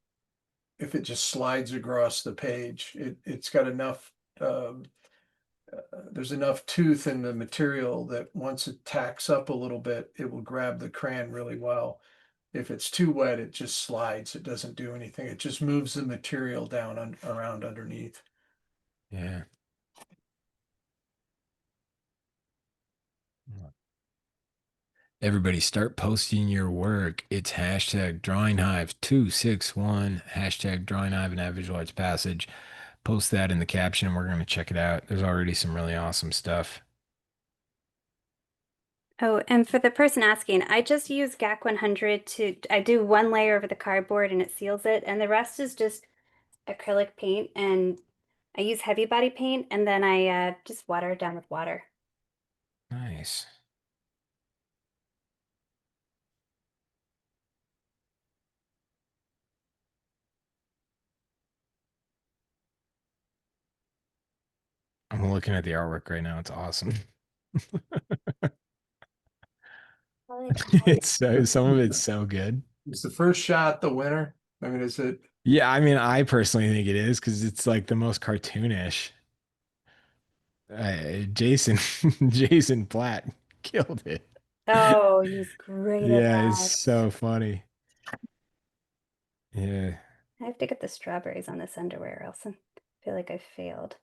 if it just slides across the page. It's got enough there's enough tooth in the material that once it tacks up a little bit, it will grab the crayon really well. If it's too wet, it just slides. It doesn't do anything. It just moves the material down around underneath. Yeah. Everybody start posting your work. It's hashtag Drawing Hive 261, hashtag Drawing Hive and Add Visual Arts Passage. Post that in the caption. We're going to check it out. There's already some really awesome stuff. Oh, and for the person asking, I just use GAC 100 I do one layer over the cardboard and it seals it, and the rest is just acrylic paint, and I use heavy body paint, and then I just water it down with water. Nice. I'm looking at the artwork right now. It's awesome. It's so, some of it's so good. Is the first shot the winner? I mean, is it? Yeah, I mean, I personally think it is because it's like the most cartoonish. Jason, Jason Platt killed it. Oh, he's great at Yeah, it's that. so funny. Yeah. I have to get the strawberries on this underwear, or else I feel like I failed.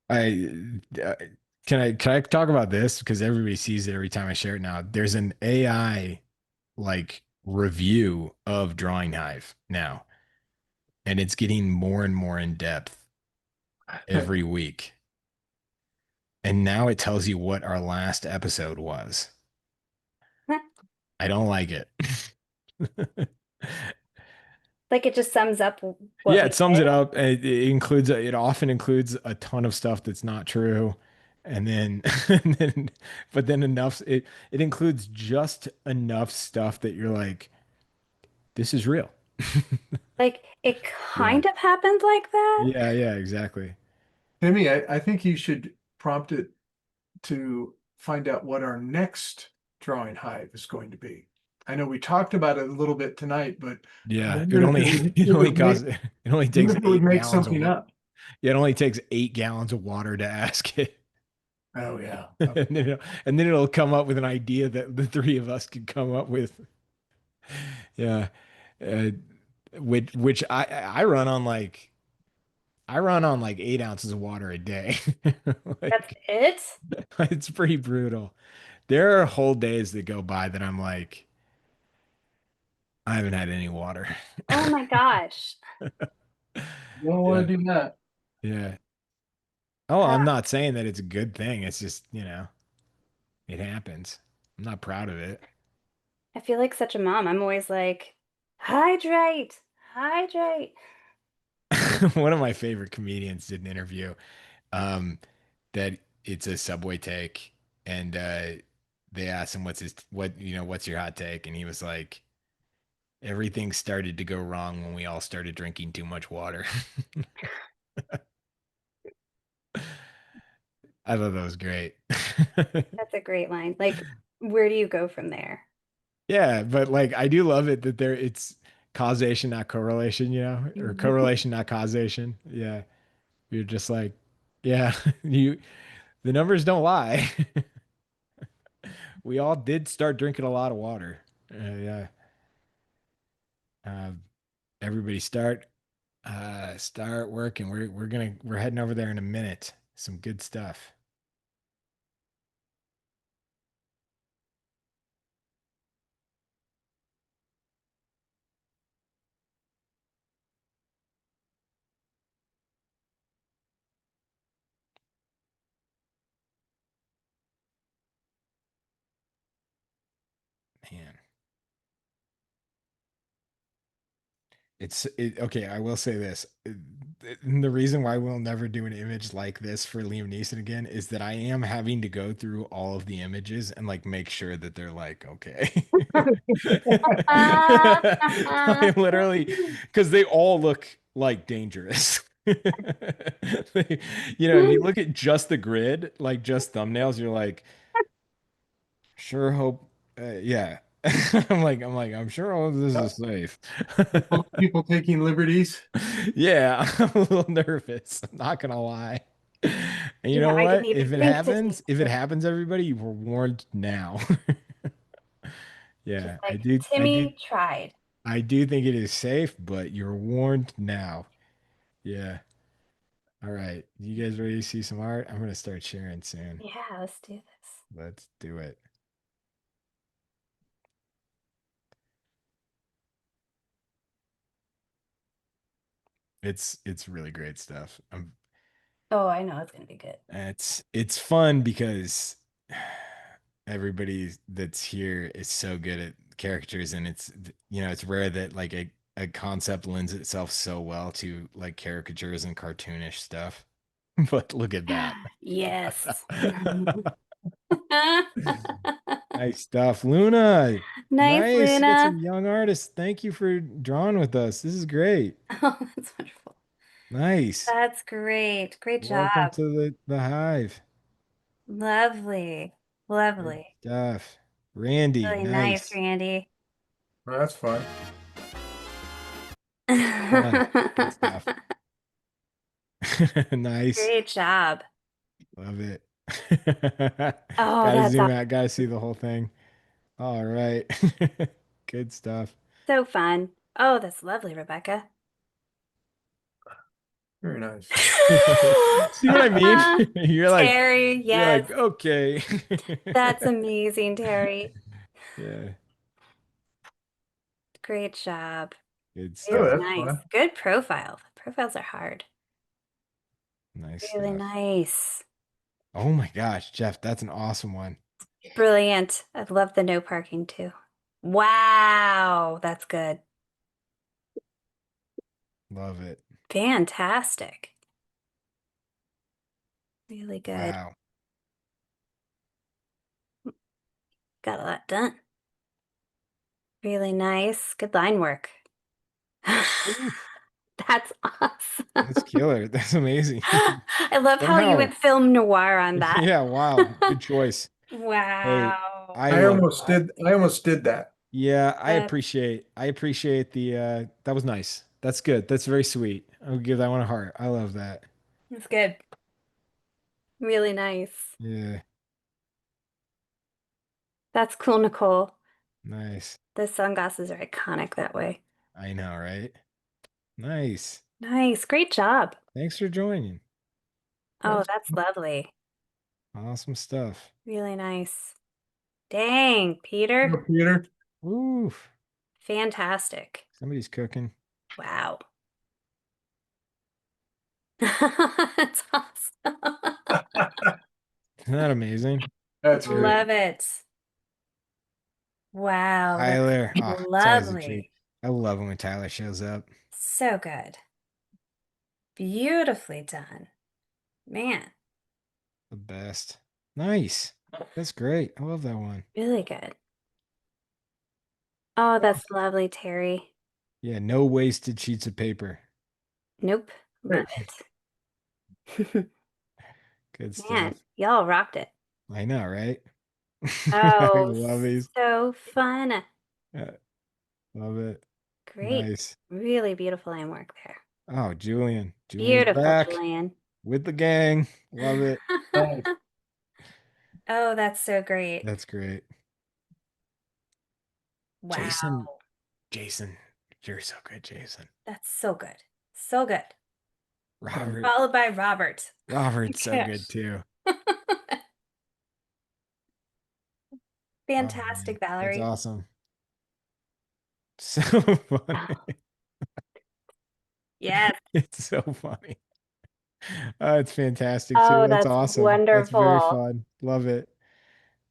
I can I talk about this because everybody sees it every time I share it now. There's an AI like review of Drawing Hive now, and it's getting more and more in depth every week. And now it tells you what our last episode was. I don't like it. Like it just sums up what Yeah, we it sums say. it up. It includes it often includes a ton of stuff that's not true. And then, and then but then enough it includes just enough stuff that you're like, this is real. Like it Yeah. kind of happened like that. Yeah, yeah, exactly. Timmy, I think you should prompt it to find out what our next drawing hive is going to be. I know we talked about it a little bit tonight, but I Yeah, wonder if it it only would make, costs it only I wonder takes if it would eight make gallons of something water. up. Yeah, it only takes 8 gallons of water to ask it. Oh yeah. And then it'll come up with an idea that the three of us could come up with. Yeah. Uh, which I run on like I run on like 8 ounces of water a day. That's Like it? it's pretty brutal. There are whole days that go by that I'm like, I haven't had any water. Oh my gosh. You don't Yeah. want to do that. Yeah. Oh, Uh, I'm not saying that it's a good thing. It's just, it happens. I'm not proud of it. I feel like such a mom. I'm always like, hydrate, hydrate. One of my favorite comedians did an interview um that it's a Subway take and they asked him what's your hot take and he was like everything started to go wrong when we all started drinking too much water. I thought that was great. That's a great line. Like, where do you go from there? Yeah, but like I do love it that it's causation not correlation, or correlation not causation. Yeah. You're just like, yeah, the numbers don't lie. We all did start drinking a lot of water. Yeah. Uh, everybody start working. We're heading over there in a minute. Some good stuff. Man. Okay. I will say this. The reason why we'll never do an image like this for Liam Neeson again is that I am having to go through all of the images and like make sure that they're like okay. I literally, because they all look like dangerous. If you look at just the grid, like just thumbnails, you're like, sure hope, yeah. I'm sure all of this is safe. People taking liberties. Yeah, I'm a little nervous. I'm not gonna lie. And you Yeah, know I didn't what? even think to take. If it happens, everybody, you were warned now. Yeah, She's like, Timmy tried. I do think it is safe, but you're warned now. Yeah. All right. You guys ready to see some art? I'm gonna start sharing soon. Yeah, let's do this. Let's do it. It's really great stuff. Oh, I know it's gonna be good. It's fun because everybody that's here is so good at characters, and it's rare that like a concept lends itself so well to like caricatures and cartoonish stuff. But look at that. Yes. Nice stuff. Luna. Nice, Nice. You got Luna. some young artists. Thank you for drawing with us. This is great. Oh, that's wonderful. Nice. That's great. Great Welcome job. to the hive. Lovely. Good Lovely. stuff. Randy, Really nice, nice. Randy. Well, that's fun. Fun. Good stuff. Nice. Great job. Love it. Oh, Gotta that's zoom out. Gotta see the whole thing. All right. Good stuff. so fun. Oh, that's lovely, Rebecca. Very nice. See what I mean? Terry, You're yes. like, okay. That's amazing, Terry. Yeah. Great job. Good Oh, Really stuff. that's nice. fun. Good profile. Profiles are hard. Nice Really stuff. nice. Oh my gosh, Jeff, that's an awesome one. Brilliant. I love the no parking too. Wow, that's good. Love it. Fantastic. Really good. Wow. Got a lot done. Really nice. Good line work. Oof, That's awesome. that's killer. That's amazing. I love how you Somehow, went film noir on that. yeah, wow. Good choice. Hey, Wow. I I love almost did. I almost did that. yeah, That's I appreciate the that was nice. That's good. That's very sweet. I'll give that one a heart. I love that. that's good. Really nice. Yeah, That's cool, Nicole. nice. The sunglasses are iconic that way. I know, right? Nice. Nice. Great job. Thanks for joining. Oh, That's that's lovely. Awesome stuff. Really nice. Dang, Peter. Peter. Oof. Fantastic. Somebody's cooking. Wow. That's awesome. Isn't that amazing? That's great. Love it. Wow, that's Tyler. Oh, it's always a treat. lovely. I love it when Tyler shows up. So good. Beautifully done. Man, The best. Nice. That's great. I love that one. really good. Oh, that's lovely, Terry. Yeah, no wasted sheets of paper. Nope. Love Great. it. Good Man, stuff. y'all rocked it. I know, right? I Oh, love these. so fun. Yeah, love it. Great. Nice. Really beautiful line work there. Oh, Julian. Julian's Beautiful, back Julian. with the gang. Love it. Nice. Oh, that's so great. That's great. Wow. Jason, you're so good, Jason. That's so good. So good. Robert. Followed by Robert. Robert's so Gosh. good too. Fantastic, That's Valerie. awesome. So funny. Yes. It's so funny. It's fantastic too. Oh, That's that's awesome. That's very wonderful. fun. Love it.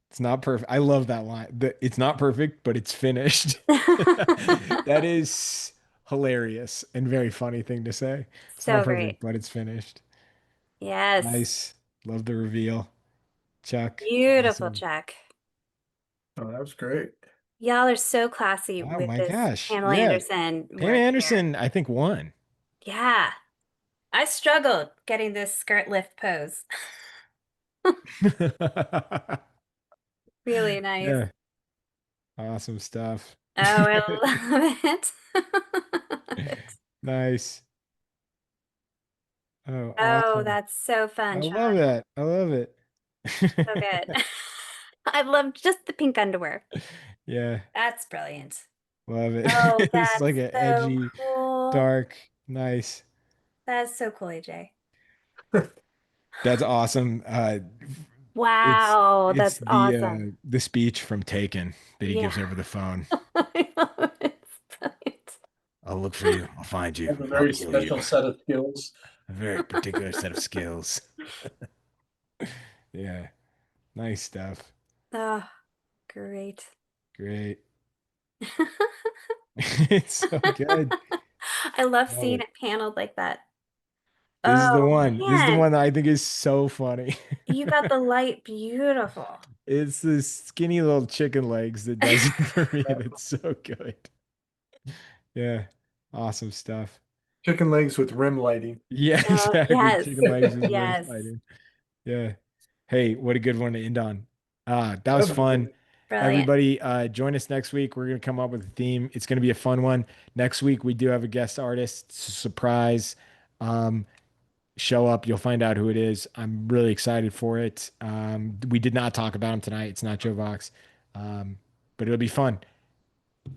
It's not perfect. I love that line. It's not perfect, but it's finished. That is hilarious and very funny thing to say. It's not So great. perfect, but it's finished. Yes. Nice. Love the reveal. Chuck. Beautiful, Awesome. Chuck. Oh, that was great. Y'all are so classy Oh with my this gosh. Pamela Yeah. Anderson Pam work here. Anderson, I think, won. Yeah. I struggled getting this skirt lift pose. Really nice. Yeah. Awesome stuff. Oh, I love it. Love it. Nice. Oh, Oh, awesome. that's so I fun, Chuck. love that. I love it. So good. I love just the pink underwear. Yeah, That's brilliant. love it. Oh, It's like that's an so edgy, cool. dark, nice. That's so cool, AJ. That's awesome. It's Wow, it's that's awesome. the speech from Taken that he Yeah. gives over the phone. I love it. It's brilliant. I'll look for you. I'll find you. Have a I'll very kill you. special set of skills. A very particular set of skills. Yeah, nice stuff. Oh, great. Great. It's so good. I love Love seeing it. it paneled like that. This is the Oh one. This is the man, one that I think is so funny. you got the light beautiful. It's the skinny little chicken legs that does it for me. That's so good. Yeah, awesome stuff. Chicken legs with rim lighting. Yeah, Oh, exactly. yes. Chicken legs with rim Yes. fighting. Yeah. Hey, what a good one to end on. That was fun. Definitely. Brilliant. Everybody, join us next week. We're gonna come up with a theme. It's gonna be a fun one. Next week we do have a guest artist surprise. Um, Show up, you'll find out who it is. I'm really excited for it. We did not talk about him tonight. It's not Joe Vox, but it'll be fun.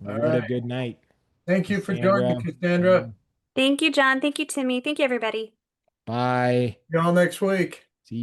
All What a right. good night, Thank you for joining, Cassandra. Cassandra. Thank you, John. Thank you, Timmy. Thank you, everybody. Bye. See you all next week.